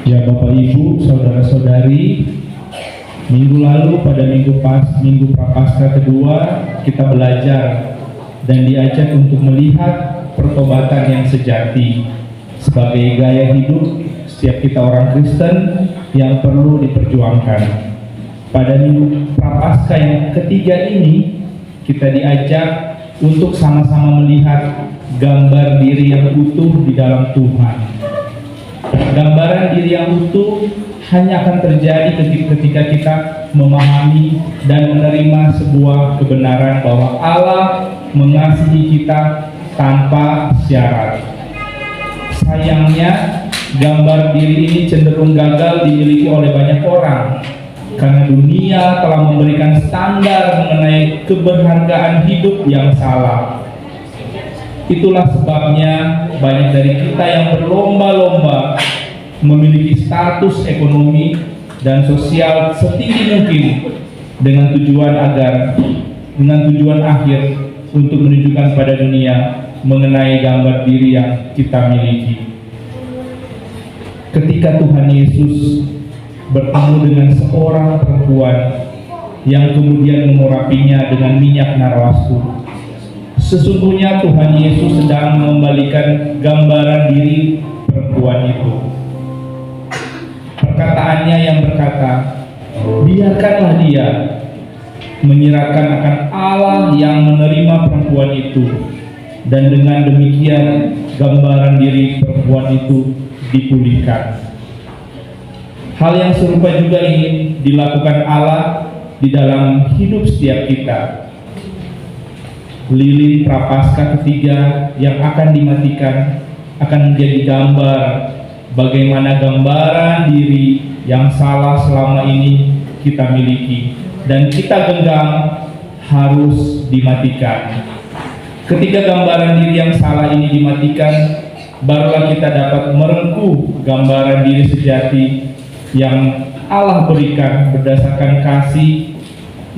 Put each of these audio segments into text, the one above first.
Ya Bapak Ibu, saudara-saudari, minggu lalu pada minggu Prapaskah kedua kita belajar dan diajak untuk melihat pertobatan yang sejati sebagai gaya hidup setiap kita orang Kristen yang perlu diperjuangkan. Pada minggu Prapaskah yang ketiga ini kita diajak untuk sama-sama melihat gambar diri yang utuh di dalam Tuhan. Gambaran diri yang utuh hanya akan terjadi ketika kita memahami dan menerima sebuah kebenaran bahwa Allah mengasihi kita tanpa syarat. Sayangnya, gambar diri ini cenderung gagal dimiliki oleh banyak orang karena dunia telah memberikan standar mengenai keberhargaan hidup yang salah. Itulah sebabnya banyak dari kita yang berlomba-lomba memiliki status ekonomi dan sosial setinggi mungkin dengan tujuan akhir untuk menunjukkan pada dunia mengenai gambar diri yang kita miliki. Ketika Tuhan Yesus bertemu dengan seorang perempuan yang kemudian mengurapinya dengan minyak narwastu, sesungguhnya Tuhan Yesus sedang mengembalikan gambaran diri perempuan itu. Perkataannya yang berkata, biarkanlah dia, menyiratkan akan Allah yang menerima perempuan itu, dan dengan demikian gambaran diri perempuan itu dipulihkan. Hal yang serupa juga ingin dilakukan Allah di dalam hidup setiap kita. Lilin Prapaskah ketiga yang akan dimatikan akan menjadi gambar bagaimana gambaran diri yang salah selama ini kita miliki dan kita genggam harus dimatikan. Ketika gambaran diri yang salah ini dimatikan, barulah kita dapat merengkuh gambaran diri sejati yang Allah berikan berdasarkan kasih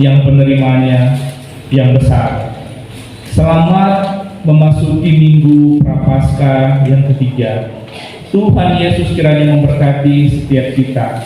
yang penerimaannya yang besar. Selamat memasuki minggu Prapaskah yang ketiga. Tuhan Yesus kiranya memberkati setiap kita.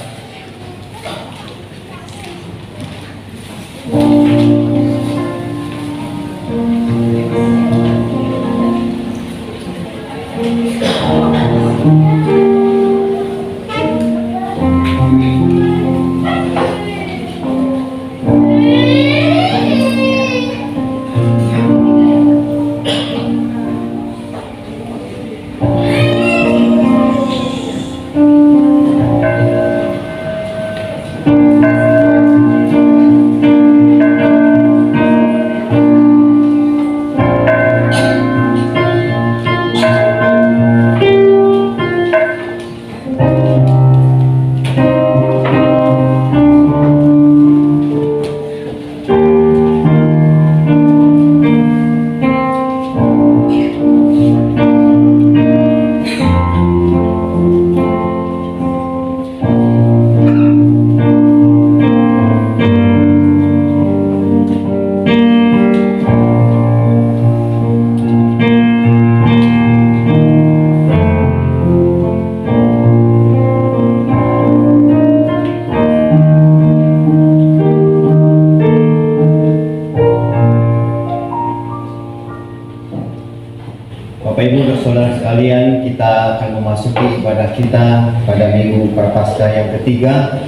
Kita akan memasuki ibadah kita pada minggu Prapaskah yang ketiga.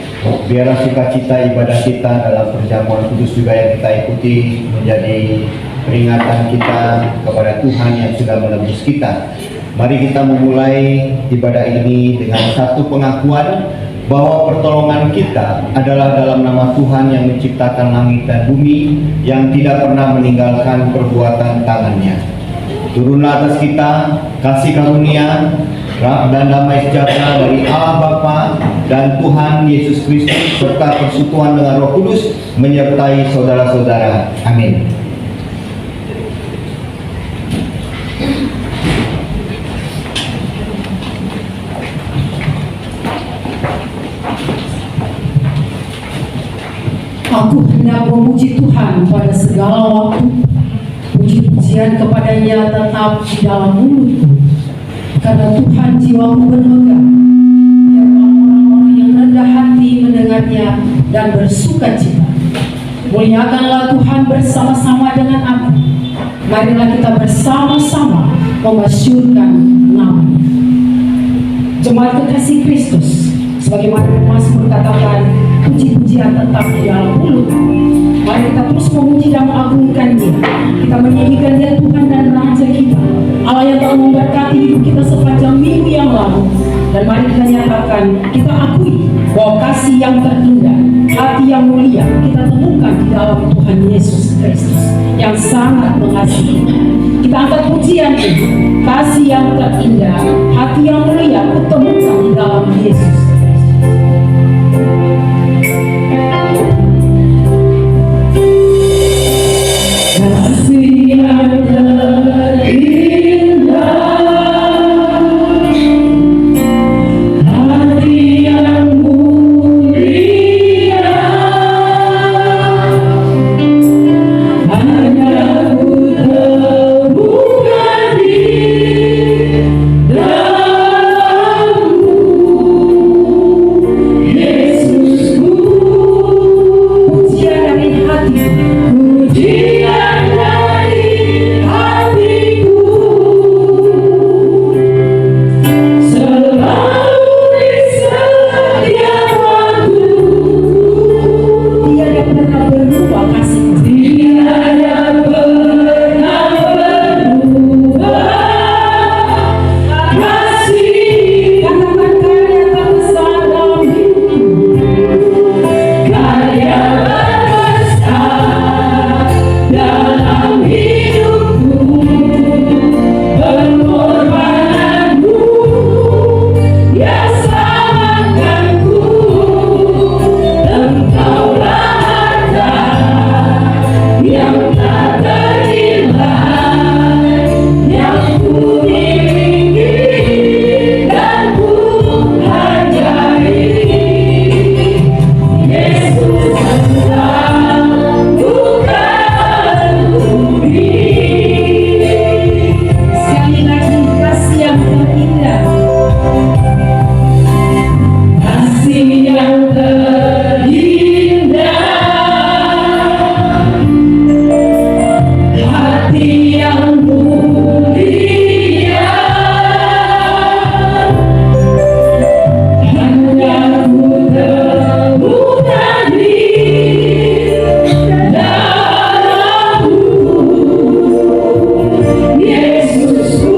Biarlah sukacita ibadah kita dalam perjamuan kudus juga yang kita ikuti menjadi peringatan kita kepada Tuhan yang sudah menebus kita. Mari kita memulai ibadah ini dengan satu pengakuan bahwa pertolongan kita adalah dalam nama Tuhan yang menciptakan langit dan bumi, yang tidak pernah meninggalkan perbuatan tangannya. Turunlah atas kita kasih karunia dan damai sejahtera dari Allah Bapa dan Tuhan Yesus Kristus serta persekutuan dengan Roh Kudus menyertai saudara-saudara. Amin. Aku hendak memuji Tuhan pada segala waktu. Puji-pujian kepadanya tetap di dalam mulutku, karena Tuhan jiwaku bermegah. mendengarnya dan bersuka cita. Muliakanlah Tuhan bersama-sama dengan aku. Marilah kita bersama-sama memasyurkan nama-Nya. Jemaat kekasih Kristus, sebagaimana Mazmur katakan, puji-pujian tetap di dalam mulut. Mari kita terus memuji dan mengagungkan Dia. Kita menyanyikan Dia Tuhan dan Raja kita, Allah yang telah memberkati hidup kita sepanjang minggu yang lalu. Dan mari kita nyatakan, kita akui bahwa kasih yang terindah, hati yang mulia kita temukan di dalam Tuhan Yesus Kristus yang sangat mengasihi. Kita angkat pujian ini, kasih yang terindah, hati yang mulia kutemukan di dalam Yesus Kristus. Kasih yang terindah, hati yang mulia, hanya ku temukan di dalam-Mu, Yesusku. Pujian dari hatiku, pujian dari hatiku, selalu di setiap waktu. Tiada pernah berubah kasih-Mu, tiada pernah berubah kasih. Katakan karya terbesar dalam hidupku, karya terbesar dalam hidupku, pengorbananmu yang selamatkanku. Engkaulah harta yang tak ternilai, yang ku miliki dan ku hargai. Yesus engkau bukan bumi. Sekali lagi, kasih yang terindah, kasih yang terindah, hati yang mulia, hanya ku temukan di dalam-Mu, Yesusku.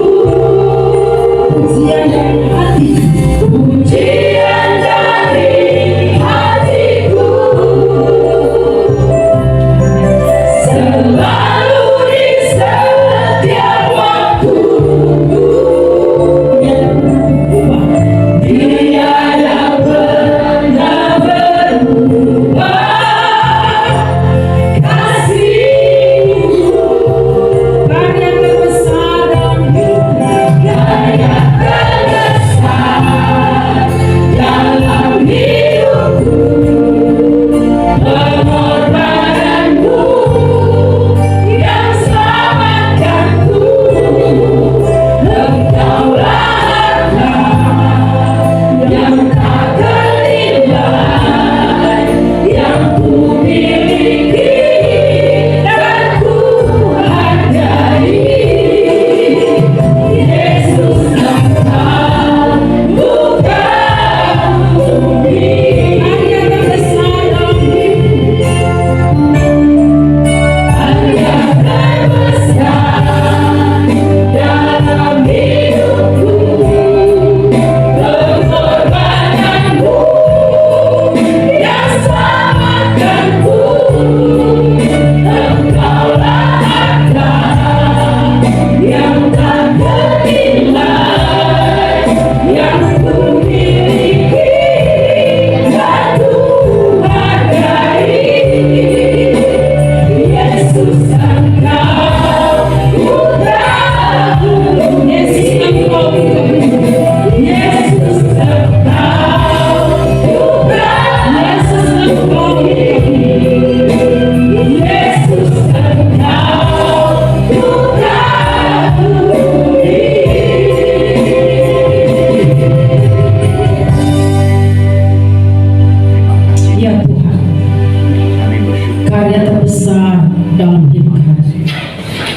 Pujian dari hatiku, pujian dari hatiku, selalu di setiap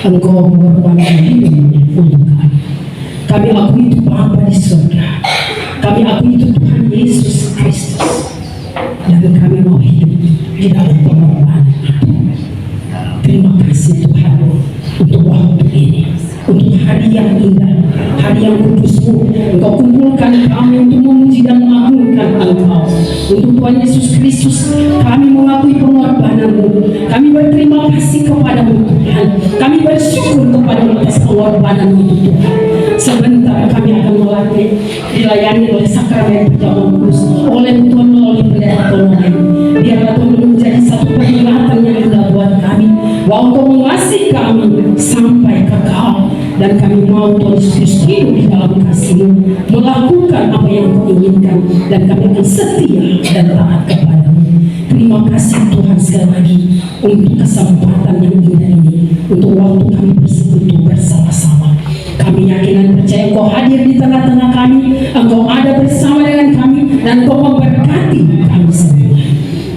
Engkau mengorbankan dirimu untuk kami. Kami akui itu Bapa di surga. Kami akui itu Tuhan Yesus Kristus. Dan kami mau hidup di dalam pengorbanan itu. Terima kasih Tuhan untuk waktu ini, untuk hari yang indah, hari yang kudus-Mu. Engkau kumpulkan kami untuk memuji dan mengagungkan Engkau. Untuk Tuhan Yesus Kristus, kami mengakui pengorbanan-Mu. Kami berterima kasih kepada-Mu Tuhan. Kami bersyukur kepada-Mu atas pengorbanan-Mu Tuhan. Sebentar kami akan dilayani oleh sakramen perjamuan kudus oleh Tuhan melalui pendeta Tolongan. Biarlah Tuhan menjadi satu peringatan yang indah buat kami, bahwa Engkau mengasihi kami sampai kekal, dan kami mau Tuhan Yesus hidup di dalam kasih-Mu, melakukan apa yang Kau inginkan, dan kami akan setia dan taat kepada-Mu. Terima kasih Tuhan sekali lagi untuk kesempatan yang indah ini, untuk waktu kami bersekutu bersama-sama. Kami yakin dan percaya Engkau hadir di tengah-tengah kami, Engkau ada bersama dengan kami, dan Engkau memberkati kami semua.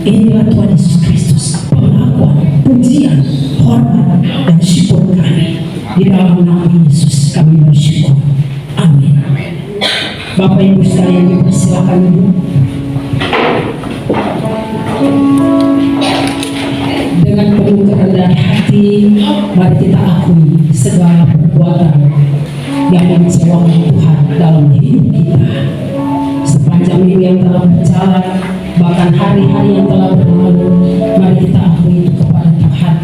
Inilah Tuhan Yesus Kristus, pengakuan, pujian, hormat, dan syukur kami. Di dalam nama Yesus kami bersyukur. Amin. Bapak Ibu sekalian, dipersilakan Ibu. Dengan penuh kerendahan hati, mari kita akui segala perbuatan yang mengecewakan Tuhan dalam hidup kita. Sepanjang minggu yang telah berjalan, bahkan hari-hari yang telah berlalu, mari kita akui itu kepada Tuhan.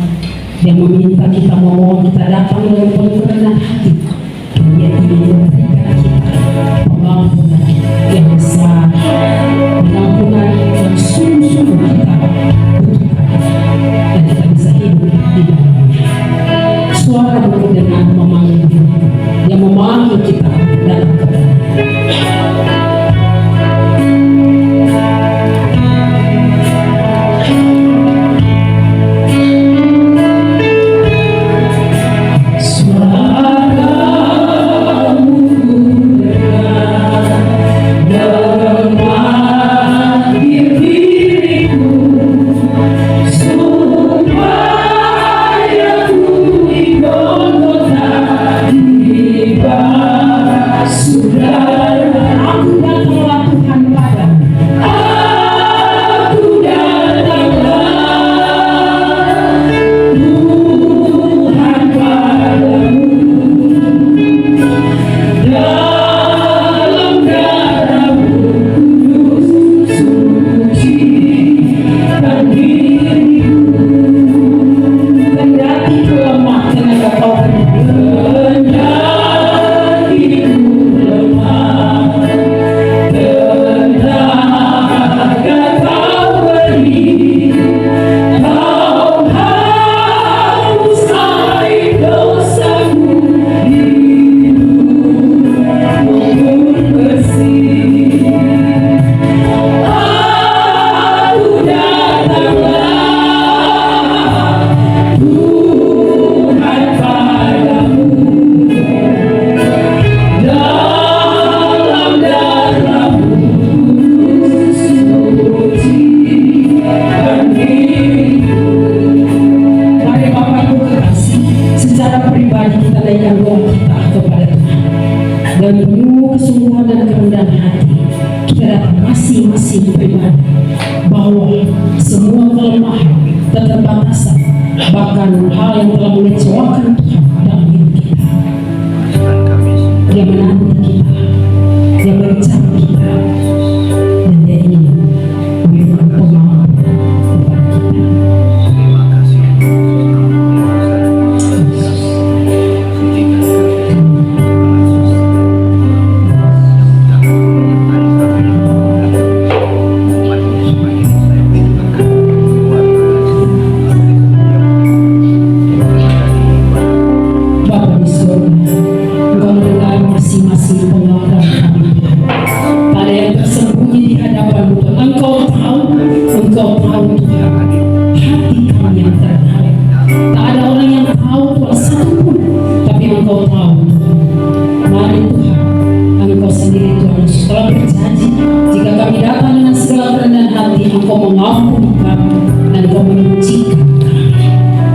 Dia meminta kita, memohon kita datang dengan penuh kerendahan hati. Dia ingin memberikan kita pengampunan yang besar, pengampunan yang sungguh-sungguh kita butuhkan, dan kita bisa hidup di dalamnya. Suara berkedengaran memanggil kita, yang memanggil kita dalam kebenaran.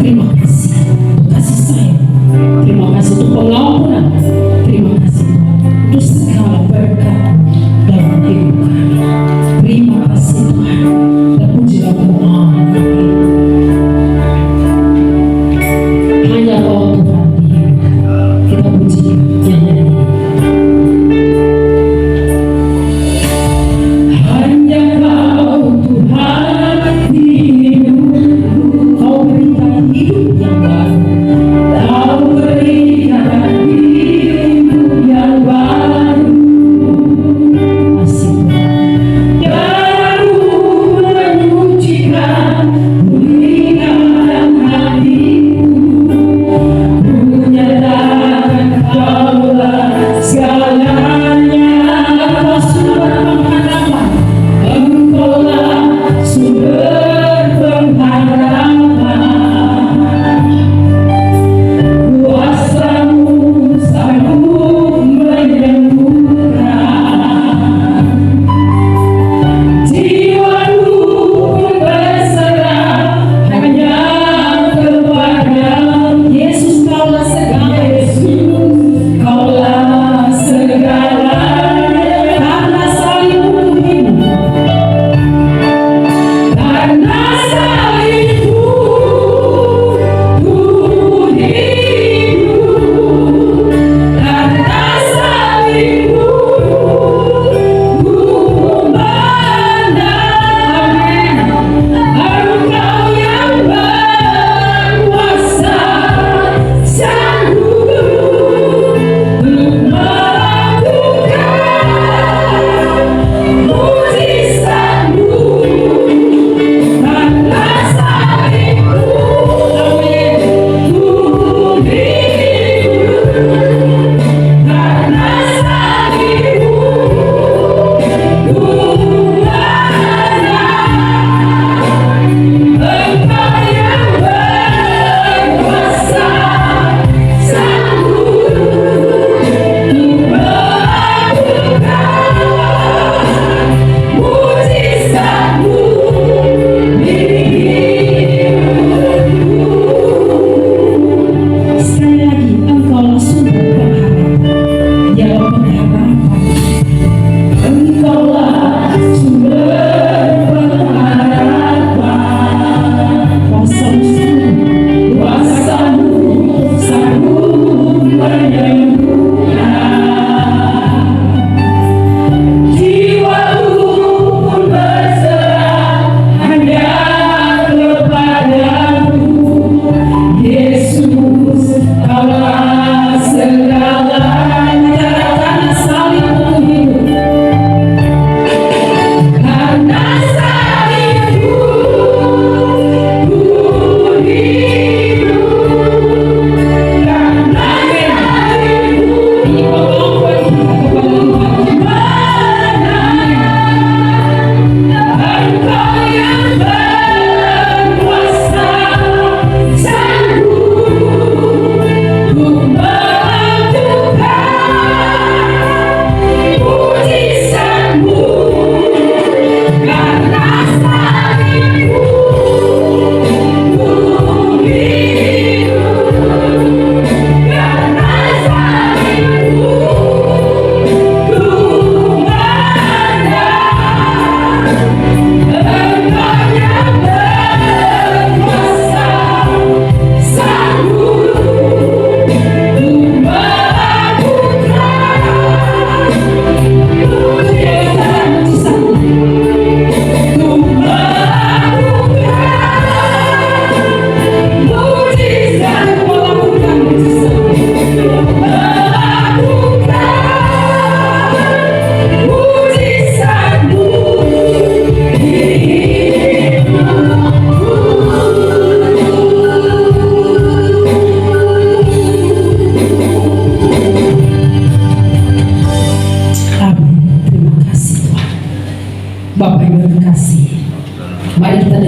Terima kasih untuk kasih sayang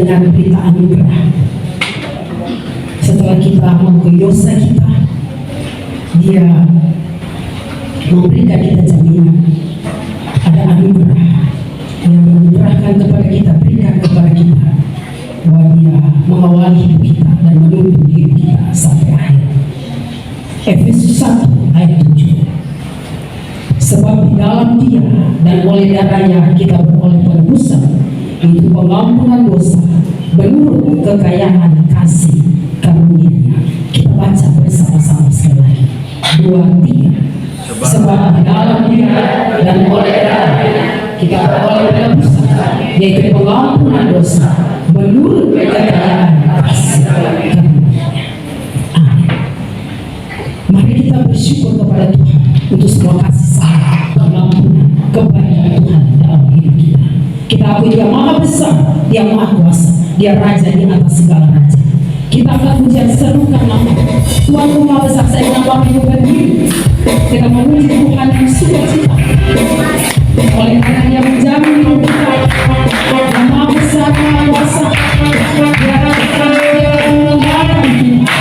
dengan berita anugerah. Setelah kita mengakui dosa kita, Dia memberikan kita jaminan ada anugerah yang menganugerahkan kepada kita, berikan kepada kita, bahwa Dia mengawali hidup kita dan menuntun hidup kita sampai akhir. Efesus 1 ayat 7. Sebab di dalam Dia dan oleh darahnya kita beroleh penebusan, itu pengampunan dosa menurut kekayaan kasih karunia-Nya. Kita baca bersama-sama sekali lagi. 2, 3. Sebab di dalam Dia dan oleh darahnya kita beroleh penebusan, yaitu pengampunan dosa menurut kekayaan kasih karunia-Nya. Amin. Mari kita bersyukur kepada Tuhan untuk semua kasih sayang, pengampunan, kebaikan Tuhan dalam hidup kita. Kita akui Dia Maha Besar, Dia Maha Kuasa, Dia Raja di atas segala raja. Kita akan pujian serukan nama Tuhan Maha Besar. Saya menambah hidup berdiri. Kita memuji Tuhan yang sukacita oleh karena Dia menjamin hidup kita. Yang Maha Besar, Maha Kuasa, Dia Raja, Dia Pengelola kita.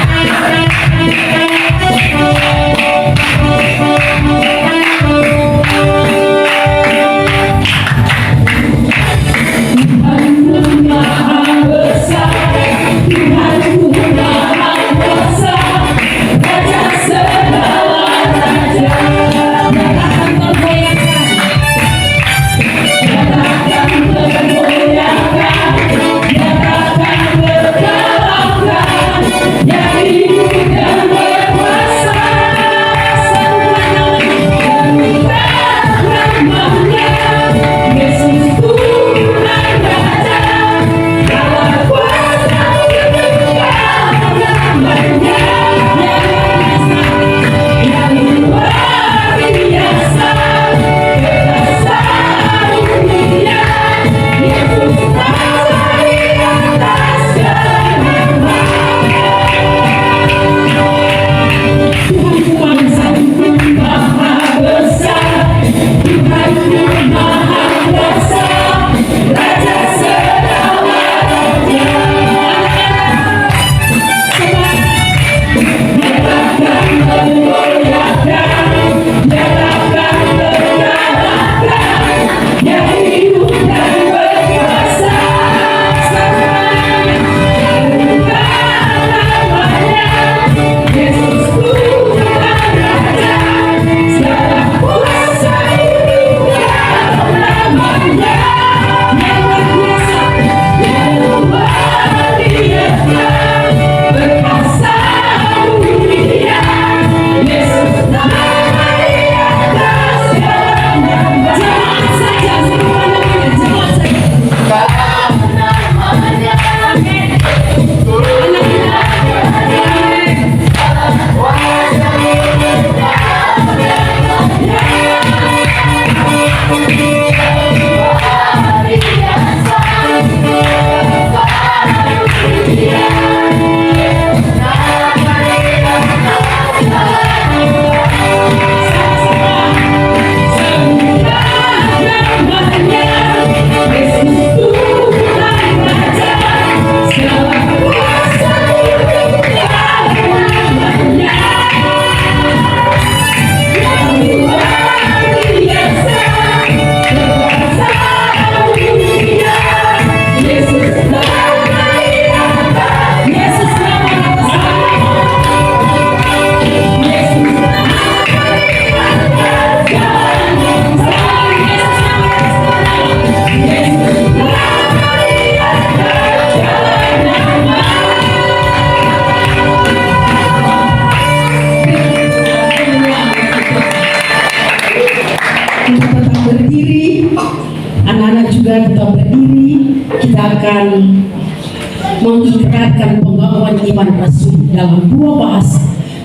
mengikrarkan pengakuan iman Rasul dalam dua bahasa,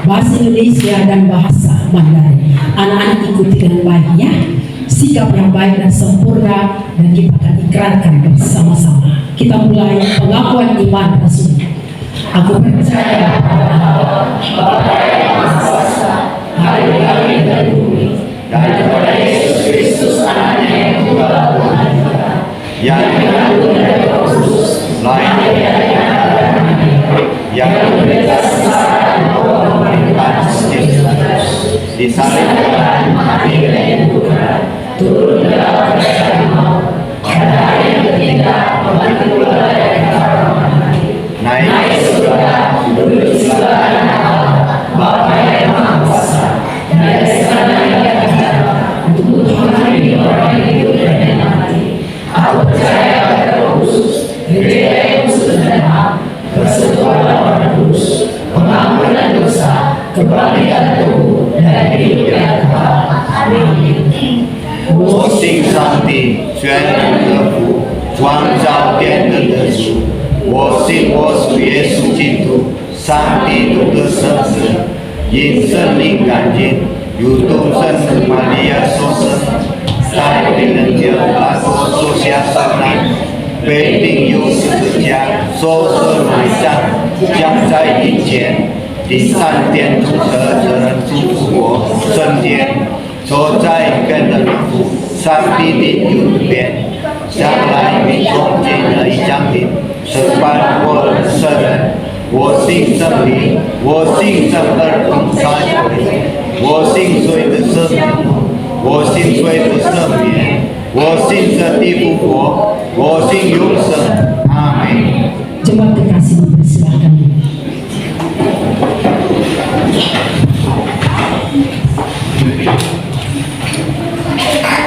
bahasa Indonesia dan bahasa Mandarin. Anak-anak ikuti dengan baik ya, sikap yang baik dan sempurna, dan kita akan ikrarkan bersama-sama. Kita mulai pengakuan iman Rasul. Aku percaya pada Allah, Bapa yang Maha Kuasa, hari langit dan bumi, dan kepada Yesus Kristus anaknya yang tunggal Tuhan kita, yang mengandung dari Roh Kudus, lain yang berbeda disalibkan turun dalam keadaan maut, pada hari yang ketiga membangkit pula dari naik surga, duduk di sebelah kanan Allah, Bapa yang Maha Kuasa, dari sana yang akan untuk menghakimi orang yang hidup dan yang mati. Aku percaya pada Roh Kudus, gereja yang kudus dan hak, persekutuan orang kudus, pengampunan dosa, kebangkitan tubuh, dan hidup yang kekal. Amin. 我信上帝全能的父，创造天地的主。我信我主耶稣基督，上帝独的圣子，因圣灵感应，由东圣母玛利亚所生，在病人间拉所受下受难，被钉有十字架，受死埋葬，将在阴间，第三天从死人中复活升天。 坐在跟人父上帝的右边，将来必重建那一将领，审判我人世人。我信圣灵，我信圣二同三位，我信谁的生命，我信谁的生命，我信这地复活，我信永生。阿门。 Jemaat kekasih dipersilakan.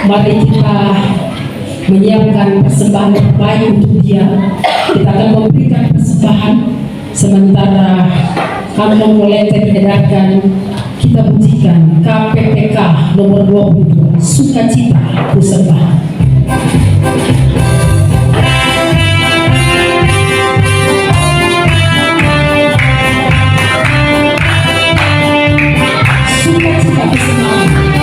Mari kita menyiapkan persembahan terbaik untuk Dia. Kita akan memberikan persembahan sementara kantong volunteer diedarkan. Kita bunyikan KPPK nomor 22 Sukacita Persembahan. Sukacita Persembahan.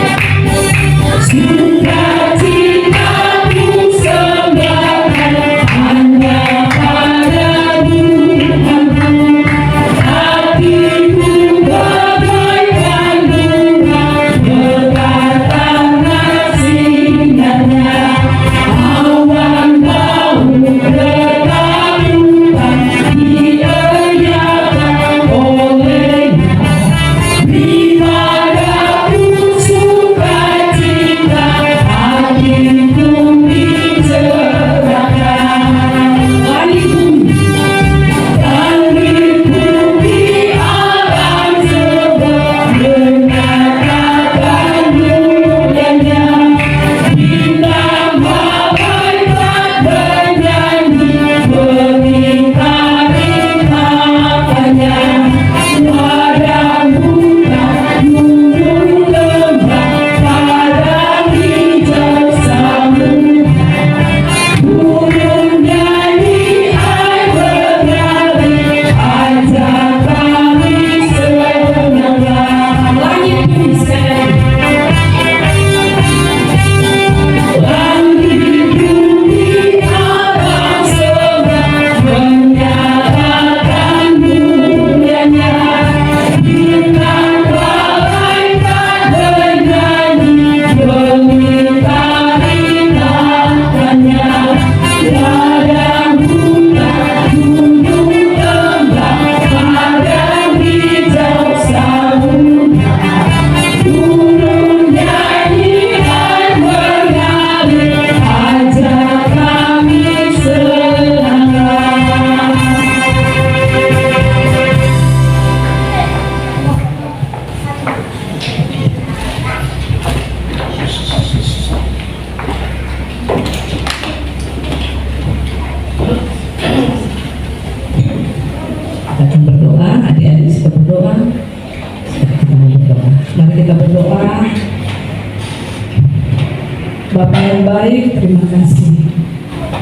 Bapak yang baik, terima kasih.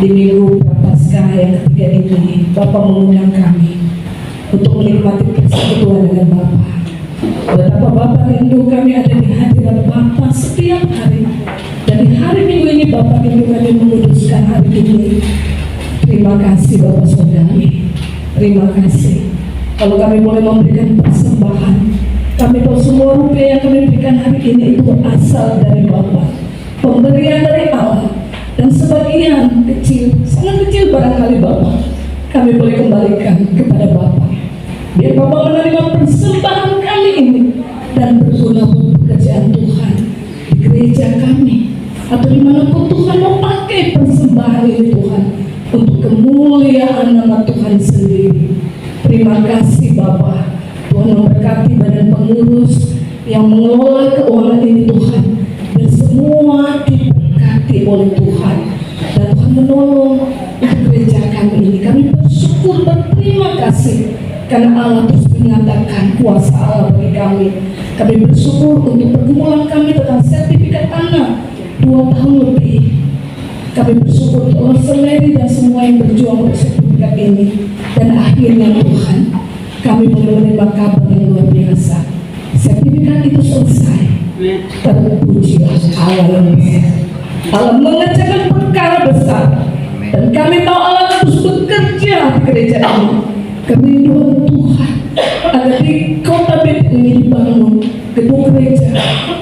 Di minggu Prapaskah yang ketiga ini, Bapak mengundang kami untuk menikmati persekutuan dengan Bapak. Betapa Bapak rindu kami ada di hadirat Bapak setiap hari. Dan di hari Minggu ini Bapak rindu kami menguduskan hari ini. Terima kasih Bapak Saudari. Terima kasih. Kalau kami boleh memberikan persembahan, kami tahu semua rupiah yang kami berikan hari ini itu asal dari Bapak. Pemberian dari Allah. Dan sebagian kecil, sangat kecil barangkali Bapak, kami boleh kembalikan kepada Bapak. Biar Bapak menerima persembahan kami ini dan berguna buat pekerjaan Tuhan di gereja kami atau dimanapun Tuhan mau pakai persembahan ini Tuhan untuk kemuliaan nama Tuhan sendiri. Terima kasih Bapak. Tuhan memberkati badan pengurus yang mengelola keuangan ini Tuhan, dan semua diberkati oleh Tuhan, dan Tuhan menolong untuk gereja kami ini. Kami bersyukur, berterima kasih karena Allah terus menyatakan kuasa Allah bagi kami. Kami bersyukur untuk pergumulan kami tentang sertifikat tanah 2 tahun lebih. Kami bersyukur untuk Allah Seleri dan semua yang berjuang untuk sertifikat ini. Dan akhirnya Tuhan, kami boleh menerima kabar yang luar biasa. Sertifikat itu selesai. Terpujilah Allah yang besar. Allah mengerjakan perkara besar. Dan kami tahu Allah terus bekerja di gereja ini. Kerinduan Tuhan agar di kota Bet ini dibangun gedung gereja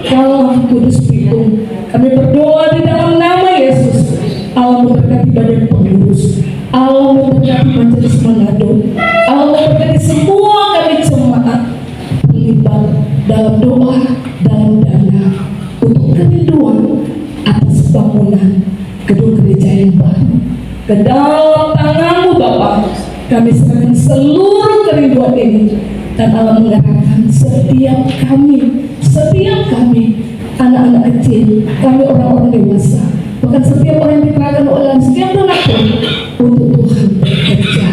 Kalam Kudus Bitung. Kami berdoa di dalam nama Yesus. Allah memberkati badan pengurus, Allah memberkati Majelis Manado, Allah memberkati semua kami jemaat terlibat dalam doa, dalam dana untuk kerinduan atas bangunan gedung gereja yang baru. Ke dalam tangan-Mu Bapa, kami serahkan seluruh kerinduan ini, dan Allah mengarahkan setiap kami, anak-anak kecil, kami orang-orang dewasa, bahkan setiap orang yang dikerahkan oleh setiap donatur untuk Tuhan bekerja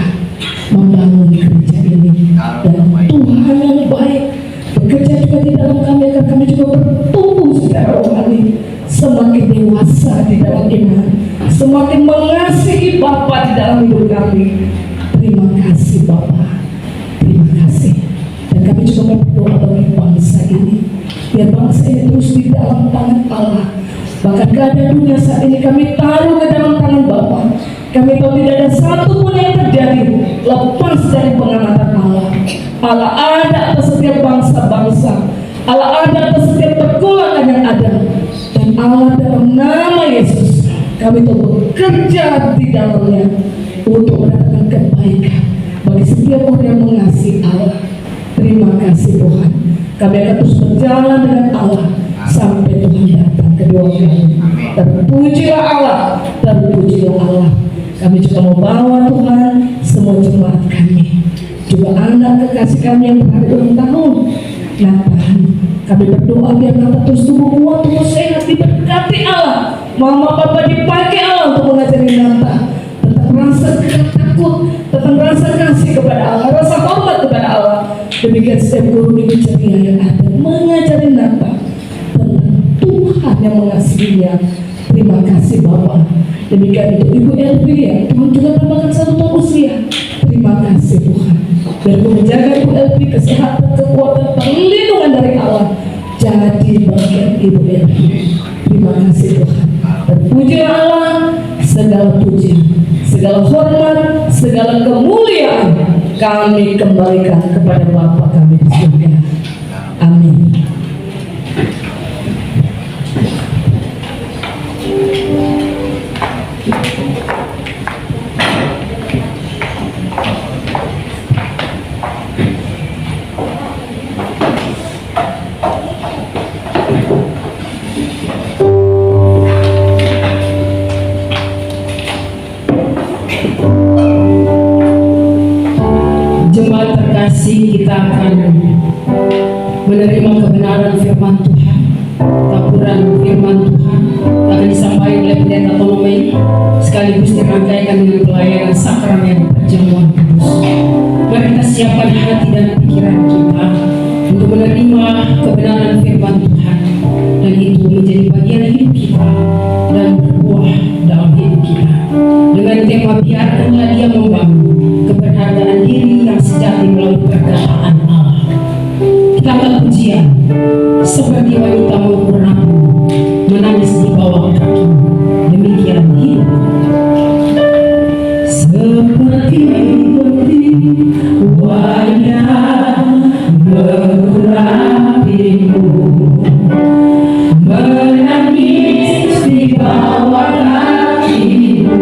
membangun gereja ini. Dan Tuhan yang baik bekerja juga di dalam kami agar kami juga bertumbuh secara rohani, semakin dewasa di dalam iman, semakin mengasihi Bapa di dalam hidup kami. Terima kasih Bapa, terima kasih. Dan kami juga berdoa bagi bangsa ini, biar bangsa ini terus di dalam tangan Allah. Bahkan keadaan dunia saat ini kami taruh ke dalam tangan Bapa. Kami tahu tidak ada satu pun yang terjadi lepas dari pengamatan Allah. Allah ada atas setiap bangsa-bangsa, Allah ada atas setiap pergolakan yang ada. Dan Allah dalam nama Yesus, kami tahu bekerja di dalamnya untuk mendatangkan kebaikan bagi setiap orang yang mengasihi Allah. Terima kasih Tuhan. Kami akan terus berjalan dengan Allah sampai Tuhan datang kedua kali. Terpujilah Allah, terpujilah Allah. Kami juga membawa Tuhan semua jemaat kami, juga anak kekasih kami yang berhari ulang tahun Nathan. Kami berdoa biar Nathan terus tumbuh kuat, tumbuh sehat, diberkati Allah. Mama Papa dipakai Allah untuk mengajari Nathan tentang rasa takut, tentang rasa kasih kepada Allah, rasa hormat kepada Allah. Demikian setiap guru di ceria yang ada mengajari Nathan tentang Tuhan yang mengasihinya. Terima kasih Bapak. Demikian untuk Ibu Elvi ya, Tuhan juga tambahkan 1 tahun usia. Terima kasih Tuhan. Dan menjaga Ibu Elvi kesehatan, kekuatan, perlindungan dari Allah jadi bagian Ibu Elvi. Terima kasih Tuhan. Terpujilah Allah, segala puji, segala hormat, segala kemuliaan kami kembalikan kepada Bapa kami di surga. Amin. Jemaat terkasih, kita akan menerima kebenaran firman Tuhan. Taburan firman Tuhan akan disampaikan oleh pendeta Tolomei sekaligus dirangkaikan dengan pelayanan sakramen perjamuan kudus. Mari kita siapkan hati dan pikiran kita untuk menerima kebenaran firman Tuhan, dan itu menjadi bagian hidup kita dan berbuah dalam hidup kita. Dengan tema biarkanlah dia membangun keberhargaan diri yang sejati melalui perkataan Allah. Kita akan pujian seperti wanita mengukur rambut, menangis di bawah kaki. Demikian hidup. Seperti wajah berrapimu, menangis di bawah kakimu.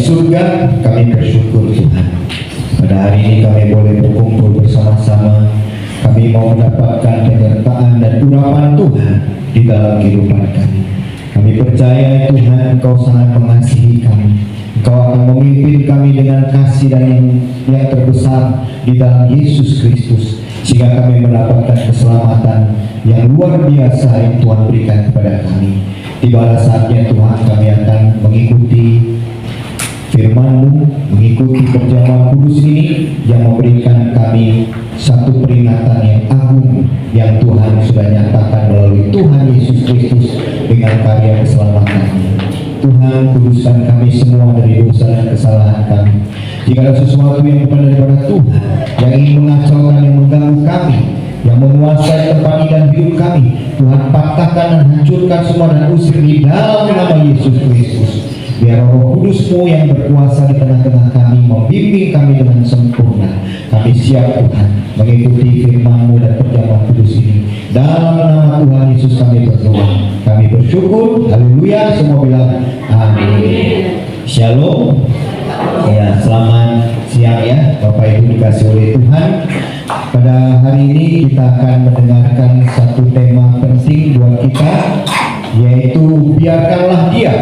surga, kami bersyukur Tuhan. Pada hari ini kami boleh berkumpul bersama-sama. Kami mau mendapatkan penyertaan dan urapan Tuhan di dalam kehidupan kami. Kami percaya Tuhan Engkau sangat mengasihi kami. Engkau akan memimpin kami dengan kasih dan yang terbesar di dalam Yesus Kristus, sehingga kami mendapatkan keselamatan yang luar biasa yang Tuhan berikan kepada kami. Tibalah saatnya Tuhan, kami akan mengikuti firman-Mu, mengikuti perjamuan kudus ini yang memberikan kami satu peringatan yang agung yang Tuhan sudah nyatakan melalui Tuhan Yesus Kristus dengan karya keselamatan-Nya. Tuhan, kuduskan kami semua dari dosa dan kesalahan kami. Jika ada sesuatu yang bukan daripada Tuhan, yang ingin mengacaukan, yang mengganggu kami, yang menguasai tempat ini dan hidup kami, Tuhan patahkan dan hancurkan semua dan usir di dalam nama Yesus Kristus. Biar Roh Kudus-Mu yang berkuasa di tengah-tengah kami membimbing kami dengan sempurna. Kami siap Tuhan mengikuti firman-Mu dan perjamuan kudus ini. Dalam nama Tuhan Yesus kami berdoa. Kami bersyukur. Haleluya. Semua bilang amin. Shalom. Ya, selamat siang ya Bapak Ibu dikasih oleh Tuhan. Pada hari ini kita akan mendengarkan satu tema penting buat kita, yaitu biarkanlah Dia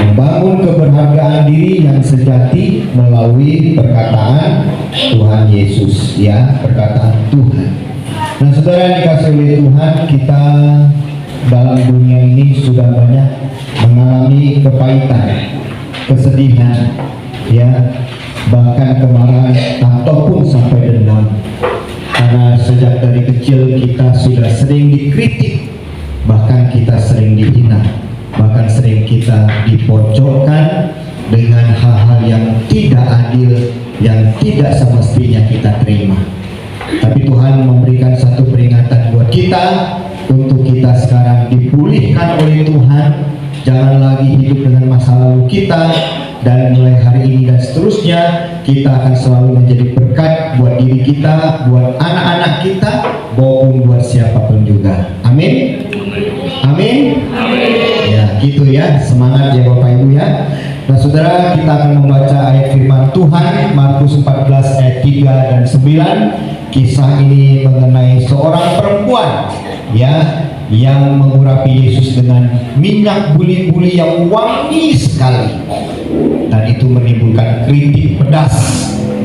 membangun keberhargaan diri yang sejati melalui perkataan Tuhan Yesus, ya, perkataan Tuhan. Nah, saudara yang dikasih oleh Tuhan, kita dalam dunia ini sudah banyak mengalami kepahitan, kesedihan, ya, bahkan kemarahan ataupun sampai dendam. Karena sejak dari kecil kita sudah sering dikritik, bahkan kita sering dihina, bahkan sering kita dipojokkan dengan hal-hal yang tidak adil, yang tidak semestinya kita terima. Tapi Tuhan memberikan satu peringatan buat kita, untuk kita sekarang dipulihkan oleh Tuhan. Jangan lagi hidup dengan masa lalu kita, dan mulai hari ini dan seterusnya kita akan selalu menjadi berkat buat diri kita, buat anak-anak kita, maupun buat siapapun juga. Amin. Amin. Ya, gitu ya, semangat ya Bapak Ibu ya. Nah, saudara, kita akan membaca ayat firman Tuhan Markus 14 ayat 3 dan 9. Kisah ini mengenai seorang perempuan, ya, yang mengurapi Yesus dengan minyak buli-buli yang wangi sekali, dan itu menimbulkan kritik pedas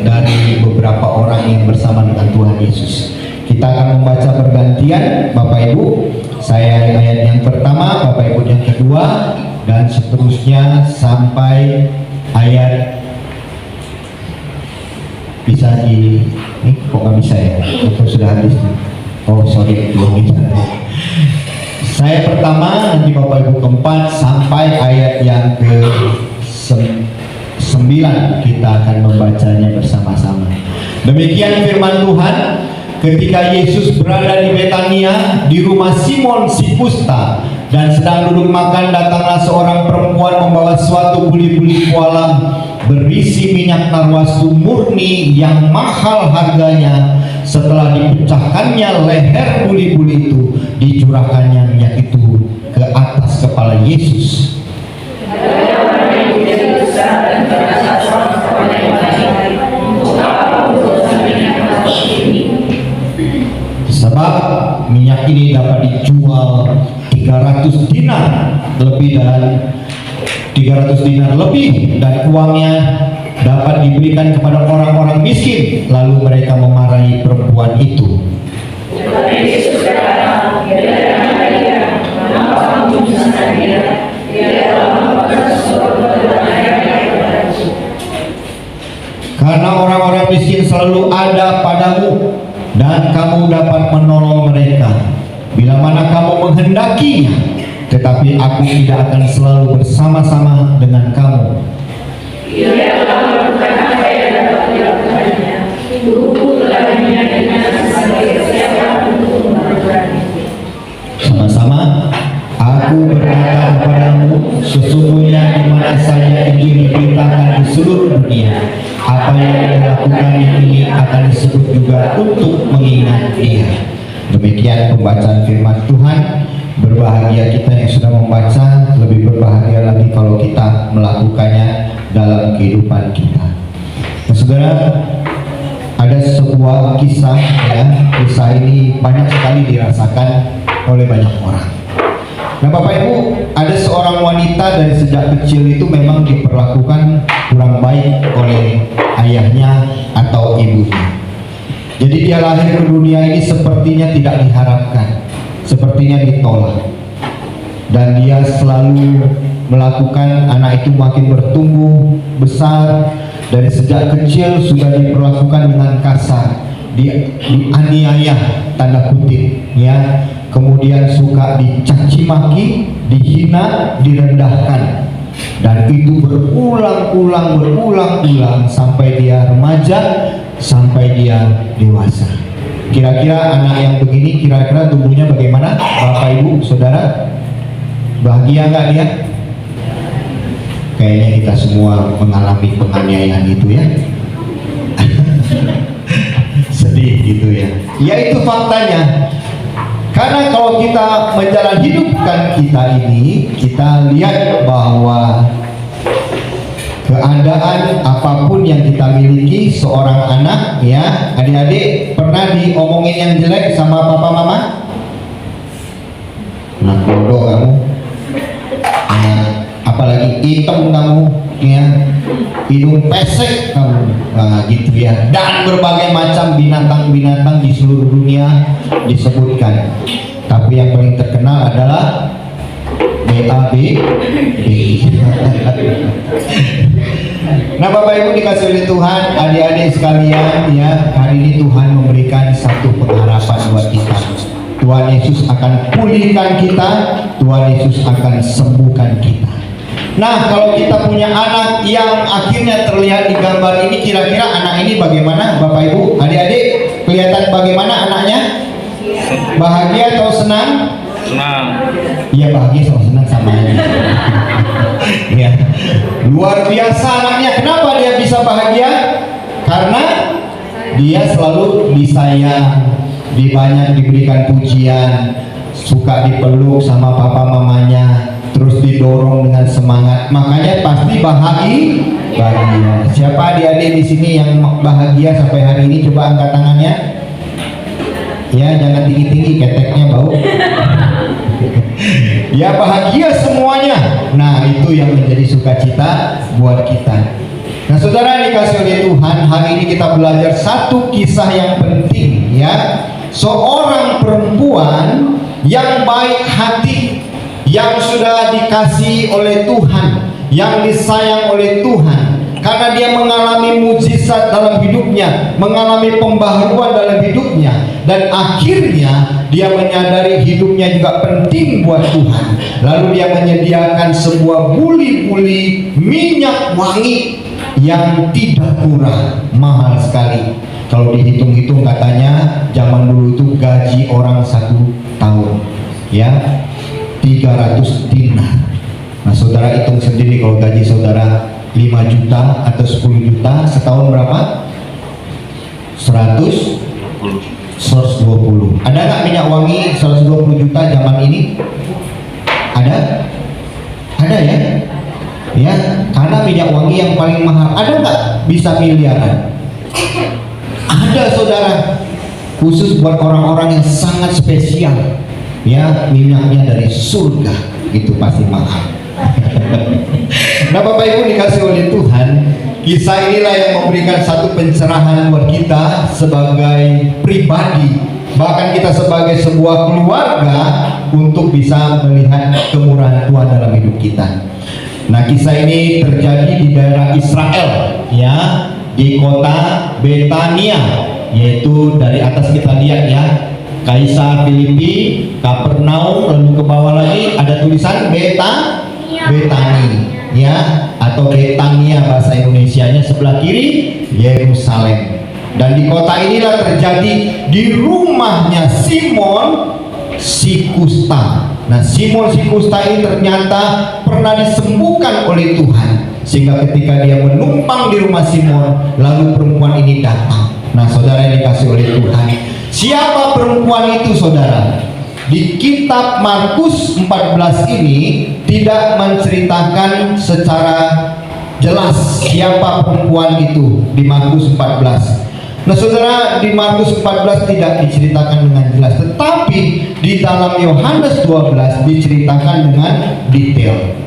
dari beberapa orang yang bersama dengan Tuhan Yesus. Kita akan membaca bergantian, Bapak Ibu. Saya ayat yang pertama, Bapak Ibu yang kedua, dan seterusnya sampai ayat bisa di ini kok nggak bisa ya? Atau sudah habis? Oh sorry, belum bisa. Saya pertama, nanti Bapak Ibu keempat sampai ayat yang ke 9 kita akan membacanya bersama-sama. Demikian firman Tuhan. Ketika Yesus berada di Betania, di rumah Simon si kusta, dan sedang duduk makan, datanglah seorang perempuan membawa suatu buli-buli kualam berisi minyak narwastu murni yang mahal harganya. Setelah dipecahkannya leher buli-buli itu, dicurahkannya minyak itu ke atas kepala Yesus. Sebab minyak ini dapat dijual 300 dinar lebih, dan uangnya dapat diberikan kepada orang-orang miskin. Lalu mereka memarahi perempuan itu. Karena orang-orang miskin selalu ada padamu, dan kamu dapat menolong mereka bila mana kamu menghendakinya. Tetapi aku tidak akan selalu bersama-sama dengan kamu. Sama-sama. Aku berkata kepadamu, sesungguhnya di mana saja Injil diberitakan di seluruh dunia, apa yang dilakukan ini akan disebut juga untuk mengingat Dia. Demikian pembacaan firman Tuhan. Berbahagia kita yang sudah membaca, lebih berbahagia lagi kalau kita melakukannya dalam kehidupan kita. Nah, saudara, ada sebuah kisah, ya. Kisah ini banyak sekali dirasakan oleh banyak orang. Nah, Bapak Ibu, ada seorang wanita dari sejak kecil itu memang diperlakukan kurang baik oleh ayahnya atau ibunya. Jadi dia lahir ke dunia ini sepertinya tidak diharapkan, sepertinya ditolak. Dan dia selalu melakukan anak itu makin bertumbuh besar, dari sejak kecil sudah diperlakukan dengan kasar, dianiaya tanda kutip, ya. Kemudian suka dicaci maki, dihina, direndahkan, dan itu berulang-ulang sampai dia remaja, sampai dia dewasa. Kira-kira anak yang begini, kira-kira tumbuhnya bagaimana, Bapak Ibu Saudara? Bahagia nggak dia? Kayaknya kita semua mengalami penganiayaan itu, ya. Sedih gitu, ya. Ya, itu faktanya. Karena kalau kita menjalani hidupkan kita ini, kita lihat bahwa keadaan apapun yang kita miliki, seorang anak, ya, adik-adik pernah diomongin yang jelek sama papa mama? Anak bodoh kamu, ya, apalagi hitam kamu, ya, hidung pesek kamu, nah, gitu, ya. Dan berbagai macam binatang-binatang di seluruh dunia disebutkan. Tapi yang paling terkenal adalah BAB. Nah, Bapak Ibu dikasih oleh Tuhan, adik-adik sekalian, ya, hari ini Tuhan memberikan satu pengharapan buat kita. Tuhan Yesus akan pulihkan kita, Tuhan Yesus akan sembuhkan kita. Nah, kalau kita punya anak yang akhirnya terlihat di gambar ini, kira-kira anak ini bagaimana, Bapak Ibu? Adik-adik, kelihatan bagaimana anaknya? Bahagia atau senang? Senang. Iya, bahagia sama senang sama aja. Ya, luar biasa anaknya. Kenapa dia bisa bahagia? Karena dia selalu disayang, diberikan pujian, suka dipeluk sama papa mamanya, terus didorong dengan semangat. Makanya pasti bahagia. Siapa adik-adik di sini yang bahagia sampai hari ini? Coba angkat tangannya. Ya, jangan tinggi-tinggi, keteknya bau. Ya, bahagia semuanya. Nah, itu yang menjadi sukacita buat kita. Nah, saudara yang dikasih oleh Tuhan, hari ini kita belajar satu kisah yang penting, ya. Seorang perempuan yang baik hati, yang sudah dikasih oleh Tuhan, yang disayang oleh Tuhan, karena dia mengalami mujizat dalam hidupnya, mengalami pembaharuan dalam hidupnya, dan akhirnya dia menyadari hidupnya juga penting buat Tuhan. Lalu dia menyediakan sebuah buli-buli minyak wangi yang tidak murah, mahal sekali. Kalau dihitung-hitung katanya zaman dulu itu gaji orang 1 tahun, ya, 300 dinar. Nah, saudara hitung sendiri, kalau gaji saudara 5 juta atau 10 juta, setahun berapa? 120. Ada nggak minyak wangi 120 juta zaman ini? Ada? Ada, ya? Ya, karena minyak wangi yang paling mahal. Ada nggak bisa miliaran? Ada, saudara. Khusus buat orang-orang yang sangat spesial, ya, minyaknya dari surga, itu pasti mahal. Nah, Bapak Ibu dikasih oleh Tuhan, kisah inilah yang memberikan satu pencerahan buat kita sebagai pribadi, bahkan kita sebagai sebuah keluarga, untuk bisa melihat kemurahan Tuhan dalam hidup kita. Nah, kisah ini terjadi di daerah Israel, ya, di kota Betania, yaitu dari atas kita lihat, ya, Kaisar Filipi, Kapernaum, lalu ke bawah lagi ada tulisan Betani, ya, atau Betania bahasa Indonesianya, sebelah kiri Yerusalem. Dan di kota inilah terjadi, di rumahnya Simon si Kusta. Nah, Simon si Kusta ini ternyata pernah disembuhkan oleh Tuhan, sehingga ketika dia menumpang di rumah Simon, lalu perempuan ini datang. Nah, saudara yang dikasih oleh Tuhan, siapa perempuan itu, saudara? di kitab Markus 14 ini tidak menceritakan secara jelas siapa perempuan itu di Markus 14. Nah saudara, di Markus 14 tidak diceritakan dengan jelas, tetapi di dalam Yohanes 12 diceritakan dengan detail.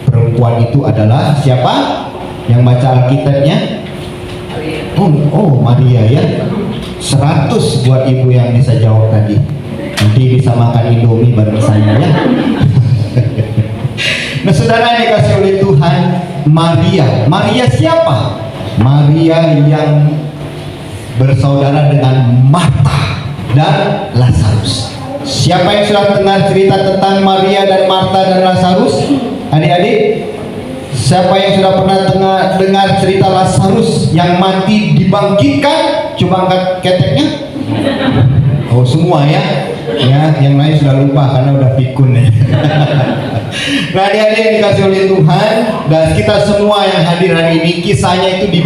Perempuan itu adalah siapa? Yang baca Alkitabnya? Oh Maria ya. 100 buat ibu yang bisa jawab tadi. Nanti bisa makan Indomie bareng saya ya. Nah saudara yang dikasih oleh Tuhan, Maria siapa? Maria yang bersaudara dengan Marta dan Lazarus. Siapa yang sudah dengar cerita tentang Maria dan Marta dan Lazarus? Adik-adik, siapa yang sudah pernah dengar cerita Lazarus yang mati dibangkitkan? Coba angkat keteknya. Oh semua ya. Ya, yang lain sudah lupa karena udah pikun ya. Nah adik-adik yang dikasih oleh Tuhan, dan kita semua yang hadir hari ini, kisahnya itu di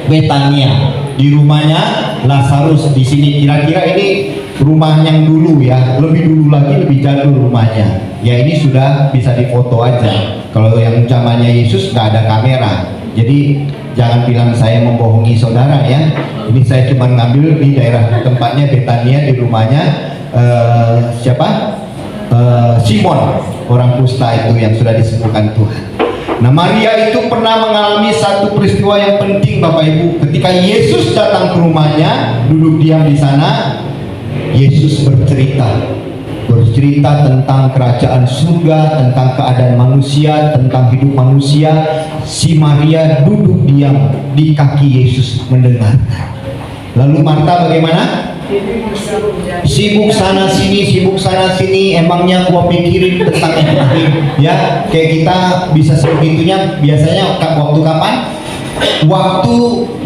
Betania, di rumahnya Lazarus. Di sini kira-kira ini rumah yang dulu ya, lebih dulu lagi, lebih jadul rumahnya. Ya ini sudah bisa difoto aja. Kalau yang zamannya Yesus nggak ada kamera, jadi jangan bilang saya membohongi saudara ya. Ini saya cuma ngambil di daerah tempatnya Betania, di rumahnya Simon, orang kusta itu yang sudah disembuhkan Tuhan. Nah Maria itu pernah mengalami satu peristiwa yang penting Bapak Ibu. Ketika Yesus datang ke rumahnya, duduk diam di sana, Yesus bercerita tentang kerajaan surga, tentang keadaan manusia, tentang hidup manusia. Si Maria duduk diam di kaki Yesus mendengarkan. Lalu Marta bagaimana? Sibuk sana sini, emangnya gua pikirin tentang yang lain ya. Kayak kita bisa sebegitunya biasanya waktu kapan? Waktu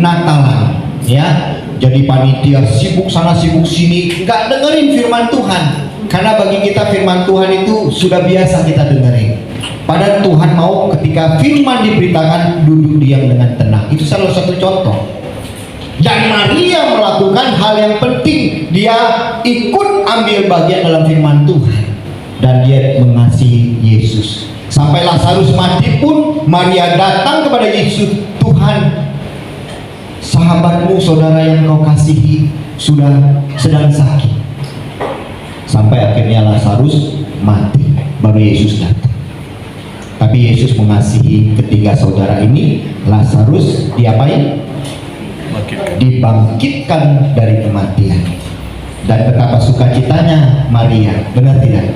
Natalan ya. Jadi panitia sibuk sana sibuk sini, nggak dengerin firman Tuhan. Karena bagi kita firman Tuhan itu sudah biasa kita dengerin. Padahal Tuhan mau ketika firman diberitakan duduk diam dengan tenang. Itu salah satu contoh. Dan Maria melakukan hal yang penting. Dia ikut ambil bagian dalam firman Tuhan, dan dia mengasihi Yesus. Sampai Lazarus mati pun Maria datang kepada Yesus. Tuhan, sahabatmu, saudara yang kau kasihi sedang sakit. Sampai akhirnya Lazarus mati, baru Yesus datang. Tapi Yesus mengasihi ketiga saudara ini. Lazarus diapain? Dibangkitkan dari kematian. Dan betapa sukacitanya Maria, benar tidak?